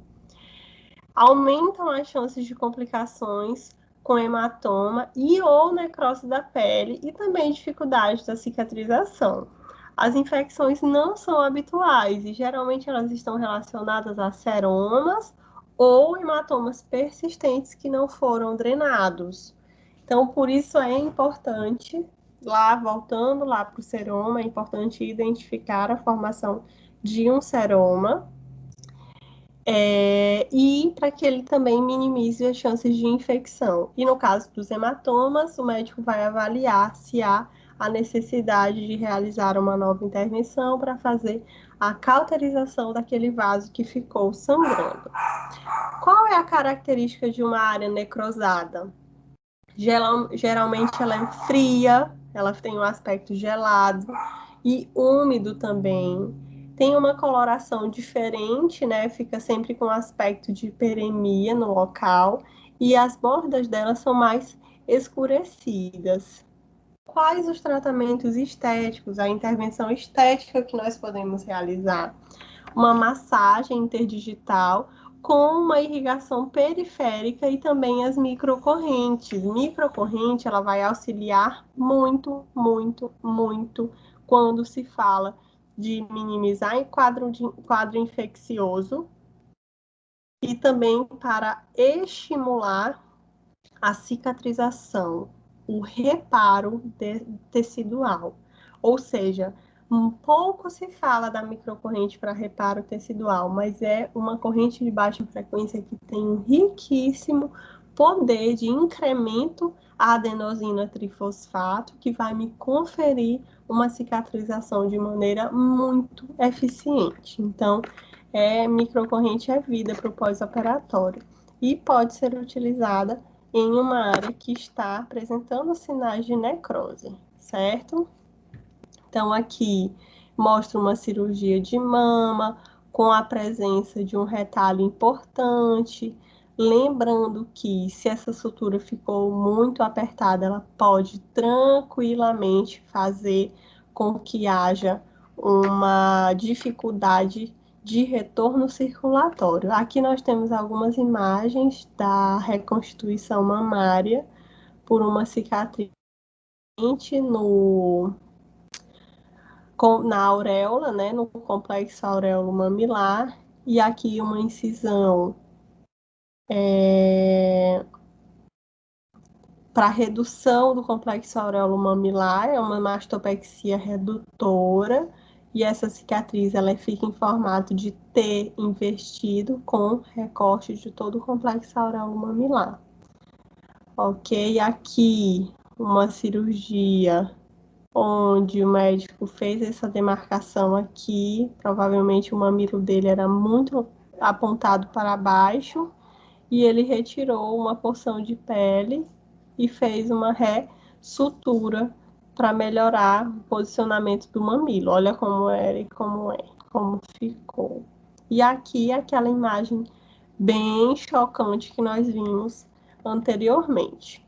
aumentam as chances de complicações com hematoma e ou necrose da pele e também dificuldade da cicatrização. As infecções não são habituais e geralmente elas estão relacionadas a seromas ou hematomas persistentes que não foram drenados. Então, por isso é importante, voltando lá para o seroma, é importante identificar a formação de um seroma e para que ele também minimize as chances de infecção. E no caso dos hematomas, o médico vai avaliar se há a necessidade de realizar uma nova intervenção para fazer a cauterização daquele vaso que ficou sangrando. Qual é a característica de uma área necrosada? Geralmente ela é fria, ela tem um aspecto gelado e úmido também. Tem uma coloração diferente, né? Fica sempre com aspecto de hiperemia no local e as bordas dela são mais escurecidas. Quais os tratamentos estéticos, a intervenção estética que nós podemos realizar? Uma massagem interdigital com uma irrigação periférica e também as microcorrentes. Microcorrente, ela vai auxiliar muito, muito, muito quando se fala de minimizar quadro infeccioso e também para estimular a cicatrização, o reparo tecidual. Ou seja, um pouco se fala da microcorrente para reparo tecidual, mas é uma corrente de baixa frequência que tem um riquíssimo poder de incremento à adenosina trifosfato, que vai me conferir uma cicatrização de maneira muito eficiente. Então, microcorrente é vida para o pós-operatório e pode ser utilizada em uma área que está apresentando sinais de necrose, certo? Então, aqui mostra uma cirurgia de mama com a presença de um retalho importante. Lembrando que, se essa sutura ficou muito apertada, ela pode tranquilamente fazer com que haja uma dificuldade de retorno circulatório. Aqui nós temos algumas imagens da reconstituição mamária por uma cicatriz no na auréola, né, no complexo auréolo-mamilar, e aqui uma incisão para redução do complexo auréolo-mamilar, é uma mastopexia redutora, e essa cicatriz ela fica em formato de T invertido com recorte de todo o complexo auréolo-mamilar. Ok, aqui uma cirurgia onde o médico fez essa demarcação aqui, provavelmente o mamilo dele era muito apontado para baixo, e ele retirou uma porção de pele e fez uma ressutura para melhorar o posicionamento do mamilo. Olha como era e como ficou. E aqui aquela imagem bem chocante que nós vimos anteriormente.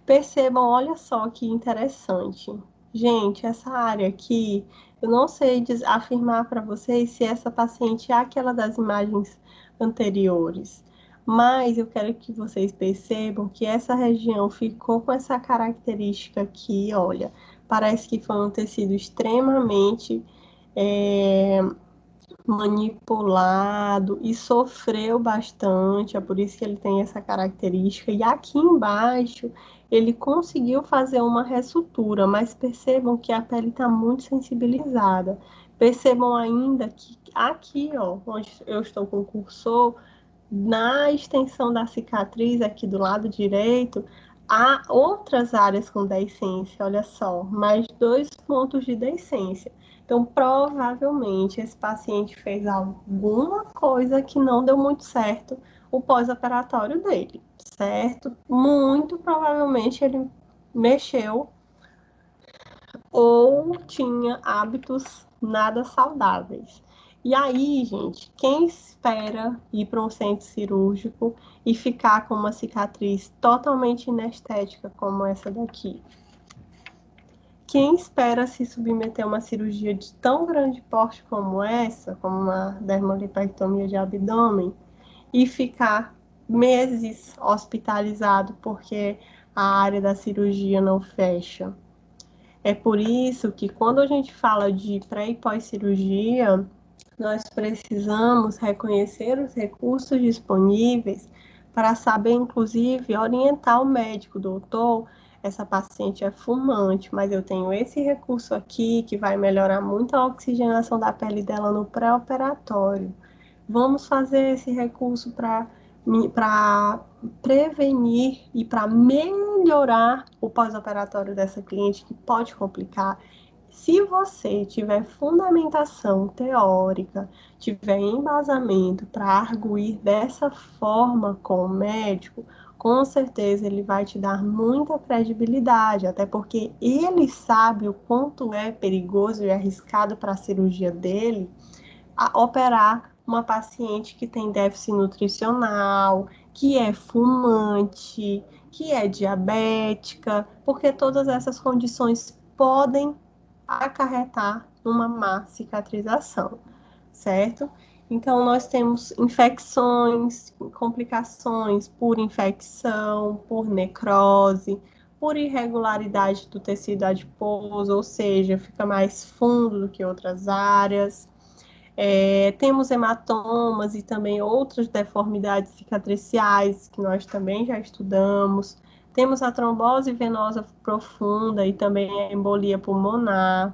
Percebam, olha só que interessante. Gente, essa área aqui, eu não sei afirmar para vocês se essa paciente é aquela das imagens anteriores, mas eu quero que vocês percebam que essa região ficou com essa característica aqui, olha, parece que foi um tecido extremamente manipulado e sofreu bastante, é por isso que ele tem essa característica. E aqui embaixo ele conseguiu fazer uma ressutura, mas percebam que a pele está muito sensibilizada. Percebam ainda que aqui, ó, onde eu estou com o cursor, na extensão da cicatriz aqui do lado direito, há outras áreas com deiscência, olha só, mais 2 pontos de deiscência. Então, provavelmente, esse paciente fez alguma coisa que não deu muito certo o pós-operatório dele, certo? Muito provavelmente ele mexeu ou tinha hábitos nada saudáveis. E aí, gente, quem espera ir para um centro cirúrgico e ficar com uma cicatriz totalmente inestética como essa daqui? Quem espera se submeter a uma cirurgia de tão grande porte como essa, como uma dermolipectomia de abdômen, e ficar meses hospitalizado porque a área da cirurgia não fecha? É por isso que quando a gente fala de pré e pós-cirurgia, nós precisamos reconhecer os recursos disponíveis para saber, inclusive, orientar o médico, doutor, essa paciente é fumante, mas eu tenho esse recurso aqui que vai melhorar muito a oxigenação da pele dela no pré-operatório. Vamos fazer esse recurso para prevenir e para melhorar o pós-operatório dessa cliente, que pode complicar. Se você tiver fundamentação teórica, tiver embasamento para arguir dessa forma com o médico, com certeza ele vai te dar muita credibilidade, até porque ele sabe o quanto é perigoso e arriscado para a cirurgia dele operar uma paciente que tem déficit nutricional, que é fumante, que é diabética, porque todas essas condições podem acarretar numa má cicatrização, certo? Então, nós temos infecções, complicações por infecção, por necrose, por irregularidade do tecido adiposo, ou seja, fica mais fundo do que outras áreas. Temos hematomas e também outras deformidades cicatriciais que nós também já estudamos. Temos a trombose venosa profunda e também a embolia pulmonar.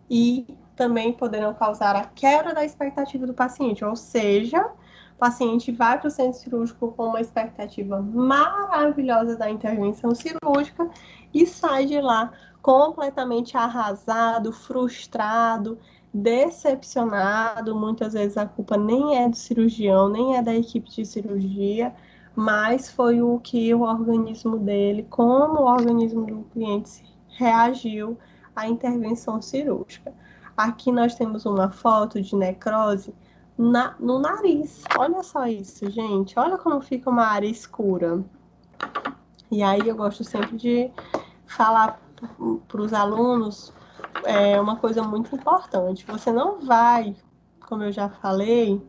E também poderão causar a quebra da expectativa do paciente, ou seja, o paciente vai para o centro cirúrgico com uma expectativa maravilhosa da intervenção cirúrgica e sai de lá completamente arrasado, frustrado, decepcionado. Muitas vezes a culpa nem é do cirurgião, nem é da equipe de cirurgia, mas foi o que o organismo dele, como o organismo do cliente reagiu à intervenção cirúrgica. Aqui nós temos uma foto de necrose no nariz. Olha só isso, gente. Olha como fica uma área escura. E aí eu gosto sempre de falar para os alunos uma coisa muito importante. Você não vai, como eu já falei,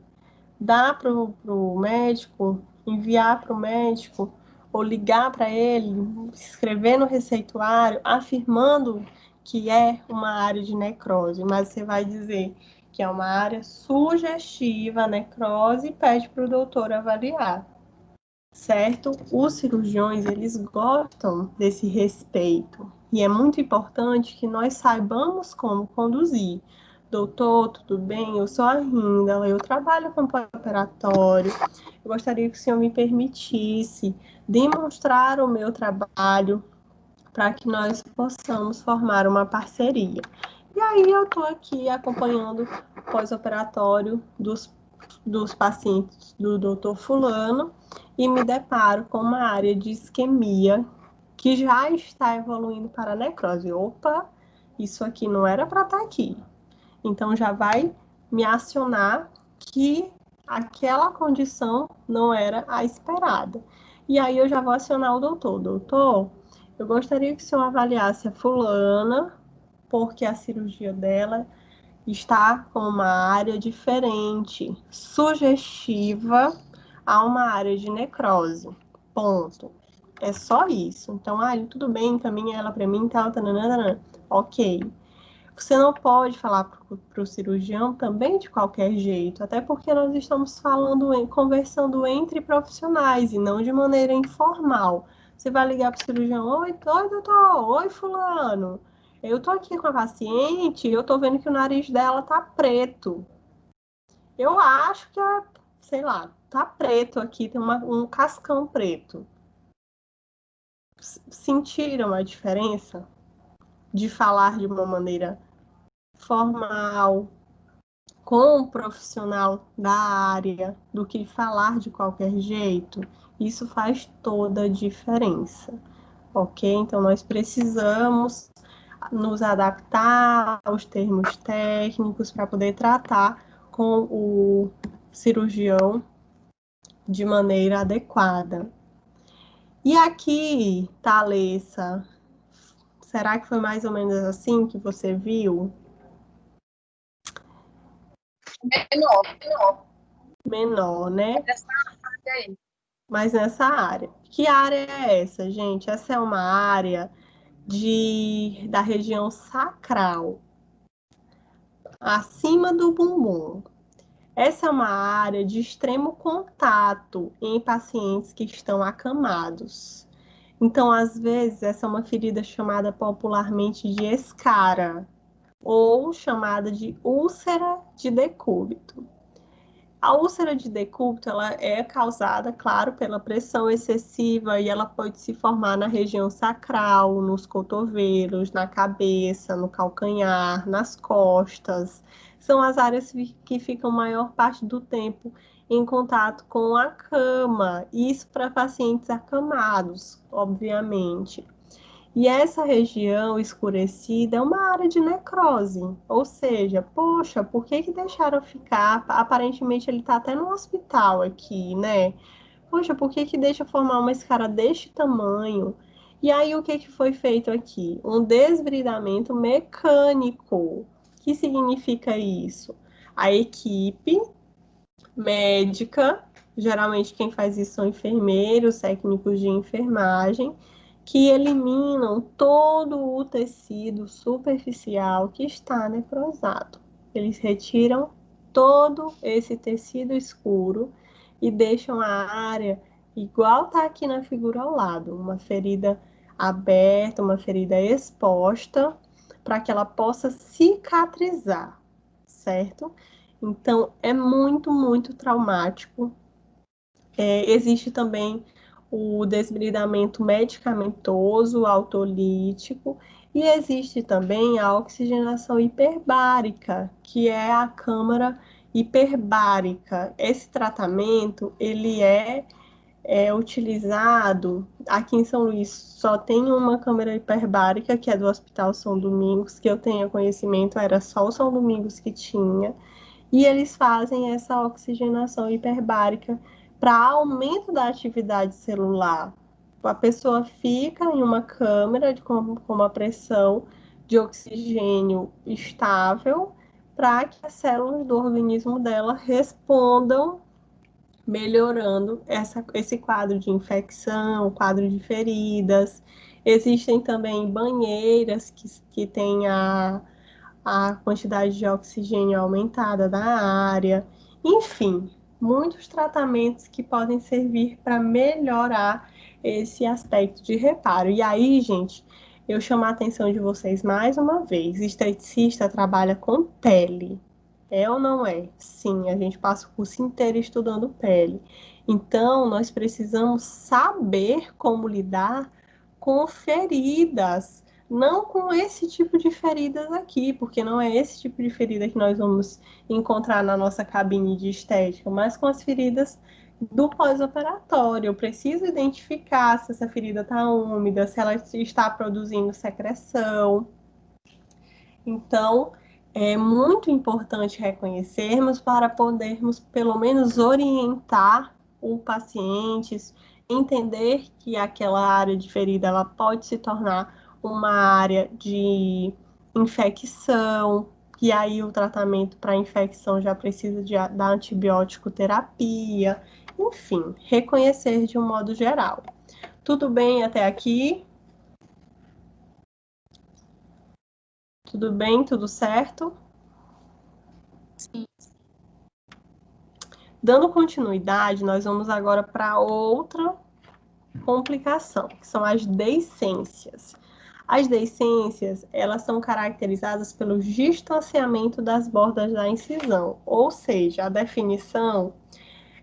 dar para o médico, enviar para o médico, ou ligar para ele, escrever no receituário, afirmando que é uma área de necrose, mas você vai dizer que é uma área sugestiva, necrose, e pede para o doutor avaliar, certo? Os cirurgiões, eles gostam desse respeito, e é muito importante que nós saibamos como conduzir. Doutor, tudo bem? Eu sou a Rindala, eu trabalho com pós-operatório. Eu gostaria que o senhor me permitisse demonstrar o meu trabalho para que nós possamos formar uma parceria. E aí eu estou aqui acompanhando o pós-operatório dos pacientes do Dr. Fulano e me deparo com uma área de isquemia que já está evoluindo para necrose. Opa, isso aqui não era para estar aqui. Então já vai me acionar que aquela condição não era a esperada. E aí eu já vou acionar o doutor. Doutor, eu gostaria que o senhor avaliasse a fulana, porque a cirurgia dela está com uma área diferente, sugestiva a uma área de necrose. Ponto. É só isso. Então, tudo bem, encaminha ela para mim, tal, tananana. Ok. Você não pode falar para o cirurgião também de qualquer jeito, até porque nós estamos conversando entre profissionais e não de maneira informal. Você vai ligar para o cirurgião, oi, doutor, oi, fulano. Eu tô aqui com a paciente e eu tô vendo que o nariz dela tá preto. Eu acho que sei lá, tá preto aqui, tem um cascão preto. Sentiram a diferença de falar de uma maneira formal, com um profissional da área, do que falar de qualquer jeito? Isso faz toda a diferença, ok? Então, nós precisamos nos adaptar aos termos técnicos para poder tratar com o cirurgião de maneira adequada. E aqui, Thalessa, será que foi mais ou menos assim que você viu? Menor, né? Mas nessa área. Que área é essa, gente? Essa é uma área da região sacral, acima do bumbum. Essa é uma área de extremo contato em pacientes que estão acamados. Então, às vezes, essa é uma ferida chamada popularmente de escara, ou chamada de úlcera de decúbito. A úlcera de decúbito, ela é causada, claro, pela pressão excessiva e ela pode se formar na região sacral, nos cotovelos, na cabeça, no calcanhar, nas costas. São as áreas que ficam maior parte do tempo em contato com a cama. Isso para pacientes acamados, obviamente. E essa região escurecida é uma área de necrose, ou seja, poxa, por que deixaram ficar? Aparentemente ele está até no hospital aqui, né? Poxa, por que deixa formar uma escara deste tamanho? E aí o que foi feito aqui? Um desbridamento mecânico. O que significa isso? A equipe médica, geralmente quem faz isso são enfermeiros, técnicos de enfermagem, que eliminam todo o tecido superficial que está necrosado. Eles retiram todo esse tecido escuro e deixam a área igual está aqui na figura ao lado, uma ferida aberta, uma ferida exposta, para que ela possa cicatrizar, certo? Então, é muito, muito traumático. Existe também o desbridamento medicamentoso, autolítico, e existe também a oxigenação hiperbárica, que é a câmara hiperbárica. Esse tratamento, ele é utilizado, aqui em São Luís só tem uma câmara hiperbárica, que é do Hospital São Domingos, que eu tenha conhecimento, era só o São Domingos que tinha, e eles fazem essa oxigenação hiperbárica para aumento da atividade celular. A pessoa fica em uma câmara com uma pressão de oxigênio estável para que as células do organismo dela respondam, melhorando esse quadro de infecção, quadro de feridas. Existem também banheiras que têm a quantidade de oxigênio aumentada da área. Enfim, muitos tratamentos que podem servir para melhorar esse aspecto de reparo. E aí, gente, eu chamo a atenção de vocês mais uma vez. Esteticista trabalha com pele. É ou não é? Sim, a gente passa o curso inteiro estudando pele. Então, nós precisamos saber como lidar com feridas, não com esse tipo de feridas aqui, porque não é esse tipo de ferida que nós vamos encontrar na nossa cabine de estética, mas com as feridas do pós-operatório. Eu preciso identificar se essa ferida está úmida, se ela está produzindo secreção. Então, é muito importante reconhecermos para podermos, pelo menos, orientar o paciente, entender que aquela área de ferida ela pode se tornar uma área de infecção, e aí o tratamento para infecção já precisa da antibiótico terapia, enfim, reconhecer de um modo geral. Tudo bem até aqui? Tudo bem? Tudo certo? Sim. Dando continuidade, nós vamos agora para outra complicação, que são as deiscências. As deiscências, elas são caracterizadas pelo distanciamento das bordas da incisão, ou seja, a definição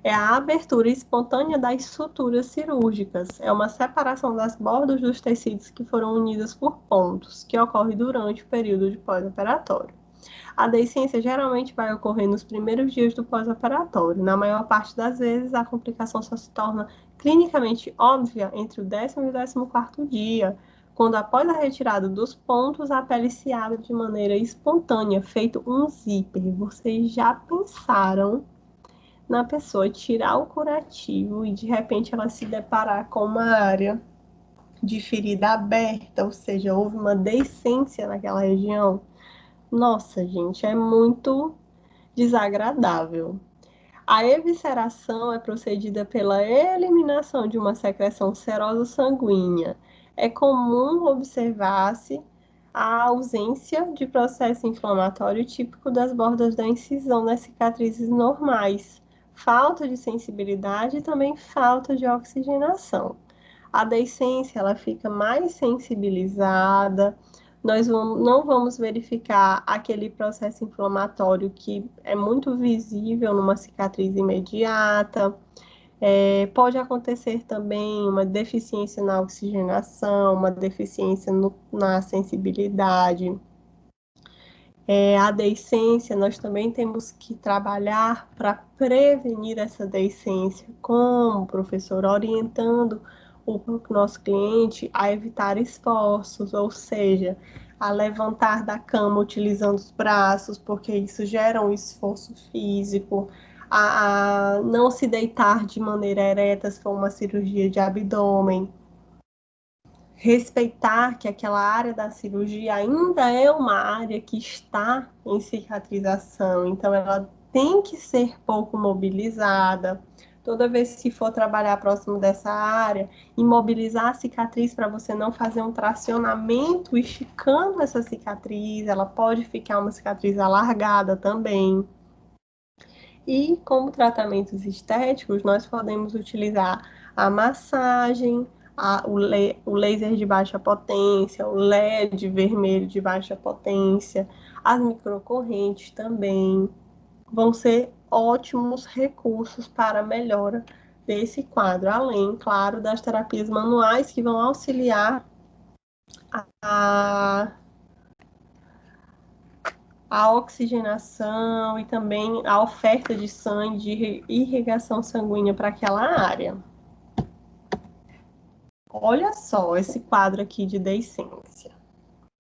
é a abertura espontânea das suturas cirúrgicas. É uma separação das bordas dos tecidos que foram unidas por pontos, que ocorre durante o período de pós-operatório. A deiscência geralmente vai ocorrer nos primeiros dias do pós-operatório. Na maior parte das vezes, a complicação só se torna clinicamente óbvia entre o 10º e o 14º dia, quando após a retirada dos pontos, a pele se abre de maneira espontânea, feito um zíper. Vocês já pensaram na pessoa tirar o curativo e de repente ela se deparar com uma área de ferida aberta, ou seja, houve uma deiscência naquela região? Nossa, gente, é muito desagradável. A evisceração é procedida pela eliminação de uma secreção serosa sanguínea. É comum observar-se a ausência de processo inflamatório típico das bordas da incisão nas cicatrizes normais, falta de sensibilidade e também falta de oxigenação. A deiscência ela fica mais sensibilizada, nós não vamos verificar aquele processo inflamatório que é muito visível numa cicatriz imediata. Pode acontecer também uma deficiência na oxigenação, uma deficiência na sensibilidade. A deiscência, nós também temos que trabalhar para prevenir essa deiscência, como professor, orientando o nosso cliente a evitar esforços, ou seja, a levantar da cama utilizando os braços, porque isso gera um esforço físico, a não se deitar de maneira ereta se for uma cirurgia de abdômen, respeitar que aquela área da cirurgia ainda é uma área que está em cicatrização, então ela tem que ser pouco mobilizada. Toda vez que for trabalhar próximo dessa área, imobilizar a cicatriz para você não fazer um tracionamento esticando essa cicatriz, ela pode ficar uma cicatriz alargada também. E como tratamentos estéticos, nós podemos utilizar a massagem, o laser de baixa potência, o LED vermelho de baixa potência, as microcorrentes também vão ser ótimos recursos para a melhora desse quadro, além, claro, das terapias manuais que vão auxiliar a oxigenação e também a oferta de sangue, de irrigação sanguínea para aquela área. Olha só esse quadro aqui de deiscência.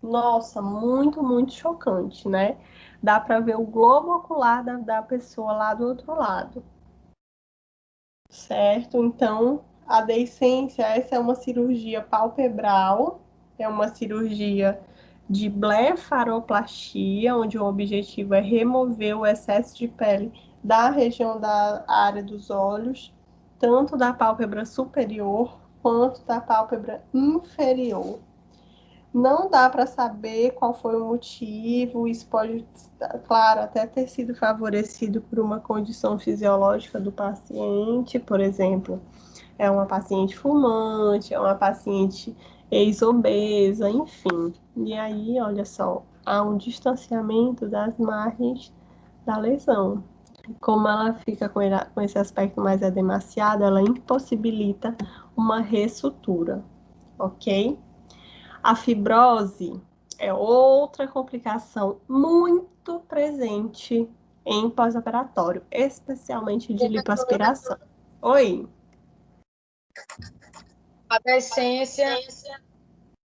Nossa, muito, muito chocante, né? Dá para ver o globo ocular da pessoa lá do outro lado. Certo? Então, a deiscência, essa é uma cirurgia palpebral, é uma cirurgia de blefaroplastia, onde o objetivo é remover o excesso de pele da região da área dos olhos, tanto da pálpebra superior quanto da pálpebra inferior. Não dá para saber qual foi o motivo, isso pode, claro, até ter sido favorecido por uma condição fisiológica do paciente, por exemplo, é uma paciente fumante, é uma paciente ex-obesa, enfim. E aí, olha só, há um distanciamento das margens da lesão. Como ela fica com esse aspecto mais edemaciado, ela impossibilita uma ressutura, ok? A fibrose é outra complicação muito presente em pós-operatório, especialmente de lipoaspiração. Oi? A decência,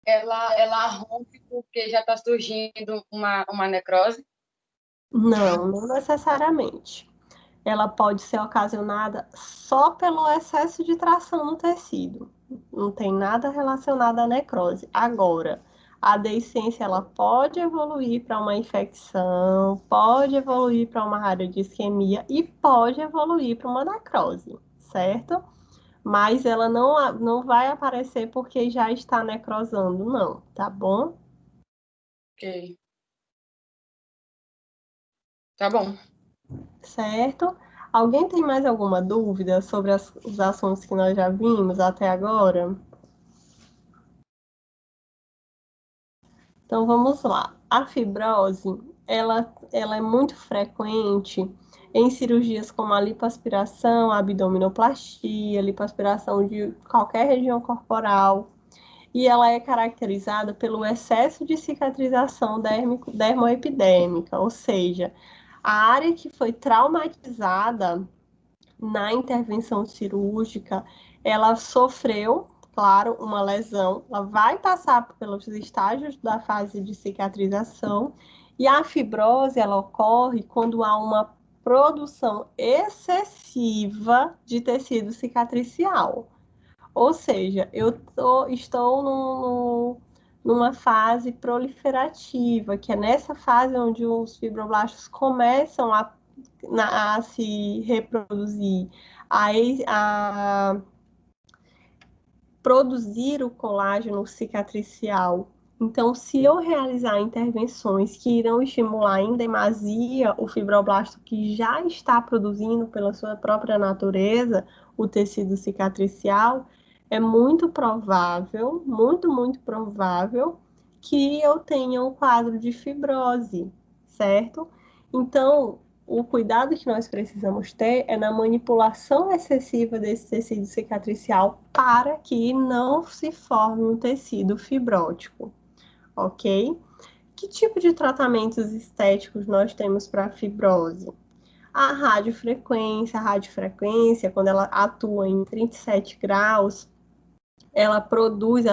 ela rompe porque já está surgindo uma necrose? Não, não necessariamente. Ela pode ser ocasionada só pelo excesso de tração no tecido. Não tem nada relacionado à necrose. Agora, a deiscência ela pode evoluir para uma infecção, pode evoluir para uma área de isquemia e pode evoluir para uma necrose, certo? Mas ela não vai aparecer porque já está necrosando, não, tá bom? Ok. Tá bom. Certo? Alguém tem mais alguma dúvida sobre os assuntos que nós já vimos até agora? Então vamos lá. A fibrose, ela é muito frequente em cirurgias como a lipoaspiração, a abdominoplastia, lipoaspiração de qualquer região corporal. E ela é caracterizada pelo excesso de cicatrização dermoepidêmica, ou seja, a área que foi traumatizada na intervenção cirúrgica, ela sofreu, claro, uma lesão, ela vai passar pelos estágios da fase de cicatrização, e a fibrose, ela ocorre quando há uma produção excessiva de tecido cicatricial. Ou seja, estou numa fase proliferativa, que é nessa fase onde os fibroblastos começam a se reproduzir, a produzir o colágeno cicatricial. Então, se eu realizar intervenções que irão estimular em demasia o fibroblasto que já está produzindo pela sua própria natureza o tecido cicatricial, é muito provável, muito provável, que eu tenha um quadro de fibrose, certo? Então, o cuidado que nós precisamos ter é na manipulação excessiva desse tecido cicatricial para que não se forme um tecido fibrótico, ok? Que tipo de tratamentos estéticos nós temos para fibrose? A radiofrequência, quando ela atua em 37 graus, ela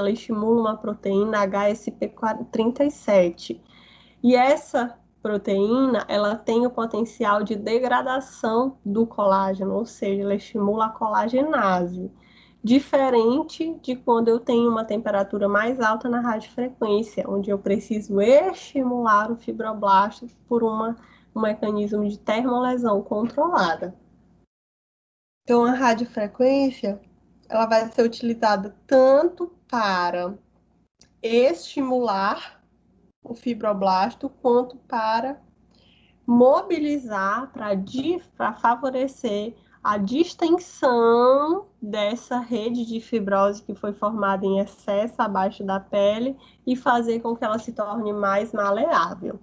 estimula uma proteína HSP37. E essa proteína, ela tem o potencial de degradação do colágeno, ou seja, ela estimula a colagenase, diferente de quando eu tenho uma temperatura mais alta na radiofrequência, onde eu preciso estimular o fibroblasto por um mecanismo de termolesão controlada. Então, a radiofrequência, ela vai ser utilizada tanto para estimular o fibroblasto quanto para mobilizar, para favorecer a distensão dessa rede de fibrose que foi formada em excesso abaixo da pele e fazer com que ela se torne mais maleável.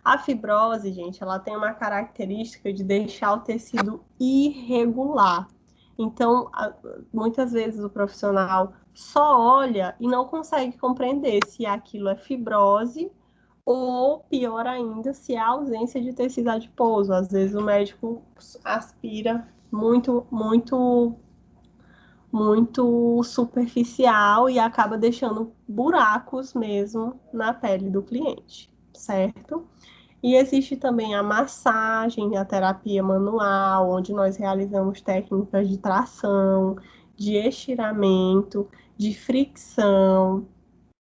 A fibrose, gente, ela tem uma característica de deixar o tecido irregular. Então, muitas vezes o profissional só olha e não consegue compreender se aquilo é fibrose ou, pior ainda, se há ausência de tecido adiposo. Às vezes o médico aspira muito superficial e acaba deixando buracos mesmo na pele do cliente, certo? E existe também a massagem, a terapia manual, onde nós realizamos técnicas de tração, de estiramento, de fricção.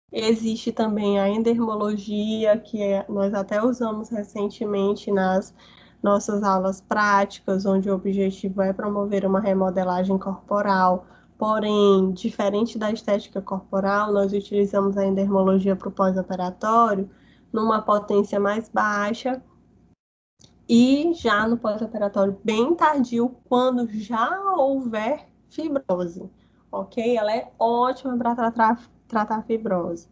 Existe também a endermologia, nós até usamos recentemente nas nossas aulas práticas, onde o objetivo é promover uma remodelagem corporal Porém, diferente da estética corporal, nós utilizamos a endermologia para o pós-operatório numa potência mais baixa e já no pós-operatório bem tardio, quando já houver fibrose, ok? Ela é ótima para tratar fibrose.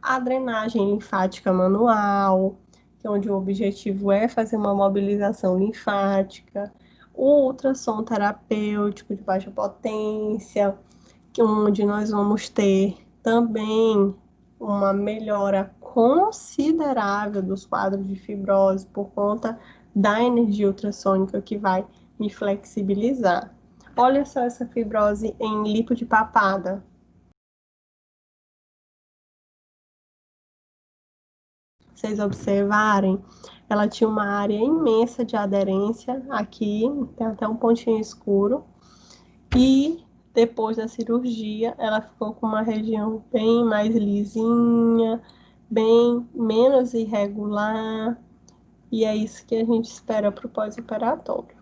A drenagem linfática manual, onde o objetivo é fazer uma mobilização linfática. O ultrassom terapêutico de baixa potência, onde nós vamos ter também uma melhora considerável dos quadros de fibrose por conta da energia ultrassônica que vai me flexibilizar. Olha só essa fibrose em lipo de papada. Vocês observarem, ela tinha uma área imensa de aderência aqui, tem até um pontinho escuro, e depois da cirurgia ela ficou com uma região bem mais lisinha, bem menos irregular, e é isso que a gente espera para o pós-operatório.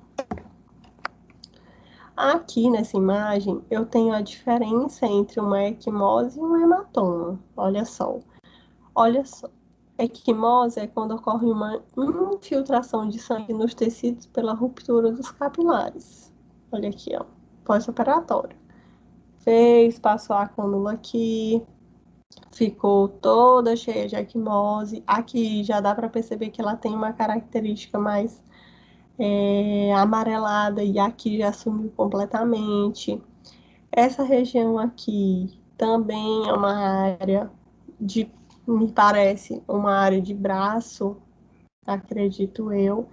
Aqui nessa imagem eu tenho a diferença entre uma equimose e um hematoma. Olha só. Equimose é quando ocorre uma infiltração de sangue nos tecidos pela ruptura dos capilares. Olha aqui, ó, pós-operatório. Passou a cânula aqui, ficou toda cheia de equimose. Aqui já dá para perceber que ela tem uma característica mais amarelada e aqui já sumiu completamente. Essa região aqui também é uma área me parece, uma área de braço, acredito eu,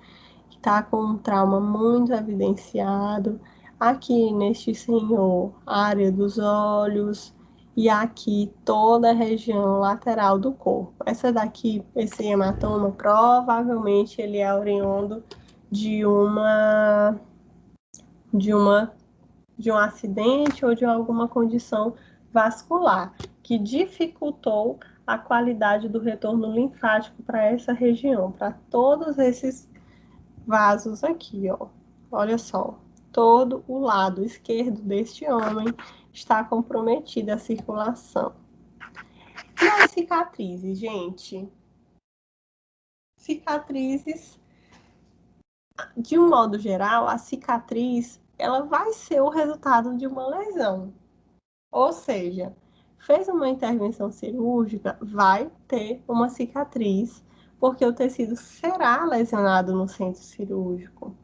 que está com um trauma muito evidenciado. Aqui neste senhor, a área dos olhos e aqui toda a região lateral do corpo. Essa daqui, esse hematoma, provavelmente ele é oriundo de um acidente ou de alguma condição vascular que dificultou a qualidade do retorno linfático para essa região, para todos esses vasos aqui, ó. Olha só, todo o lado esquerdo deste homem está comprometida a circulação. E as cicatrizes, gente? Cicatrizes, de um modo geral, a cicatriz, ela vai ser o resultado de uma lesão. Ou seja, fez uma intervenção cirúrgica, vai ter uma cicatriz, porque o tecido será lesionado no centro cirúrgico.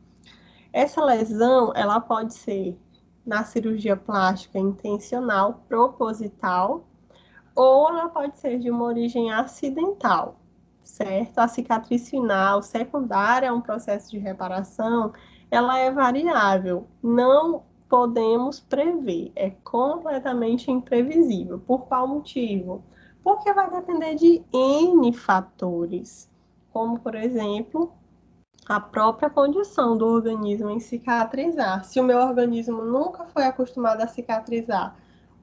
Essa lesão, ela pode ser na cirurgia plástica intencional, proposital, ou ela pode ser de uma origem acidental, certo? A cicatriz final, secundária a um processo de reparação, ela é variável, não podemos prever, é completamente imprevisível. Por qual motivo? Porque vai depender de N fatores, como, por exemplo, a própria condição do organismo em cicatrizar. Se o meu organismo nunca foi acostumado a cicatrizar,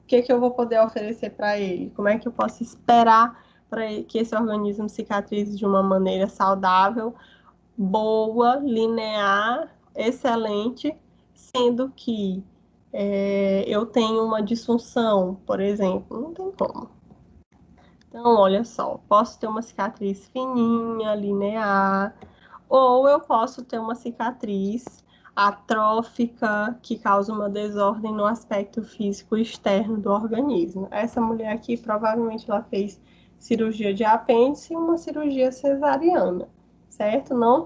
o que eu vou poder oferecer para ele? Como é que eu posso esperar para que esse organismo cicatrize de uma maneira saudável, boa, linear, excelente, sendo que eu tenho uma disfunção, por exemplo, não tem como. Então, olha só, posso ter uma cicatriz fininha, linear, ou eu posso ter uma cicatriz atrófica que causa uma desordem no aspecto físico externo do organismo. Essa mulher aqui provavelmente ela fez cirurgia de apêndice e uma cirurgia cesariana, certo? Não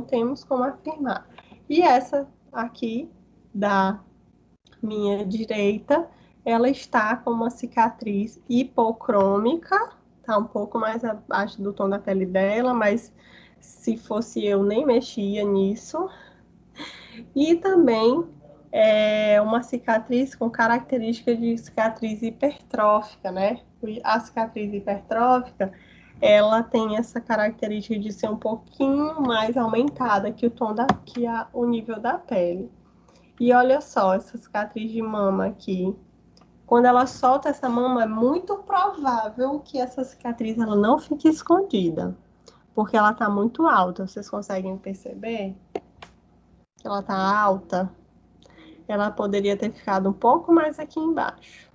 temos como afirmar. E essa aqui da minha direita, ela está com uma cicatriz hipocrômica, tá um pouco mais abaixo do tom da pele dela, mas se fosse eu nem mexia nisso. E também uma cicatriz com característica de cicatriz hipertrófica, né? A cicatriz hipertrófica, ela tem essa característica de ser um pouquinho mais aumentada que o nível da pele. E olha só, essa cicatriz de mama aqui. Quando ela solta essa mama, é muito provável que essa cicatriz ela não fique escondida, porque ela está muito alta. Vocês conseguem perceber? Ela está alta. ela poderia ter ficado um pouco mais aqui embaixo.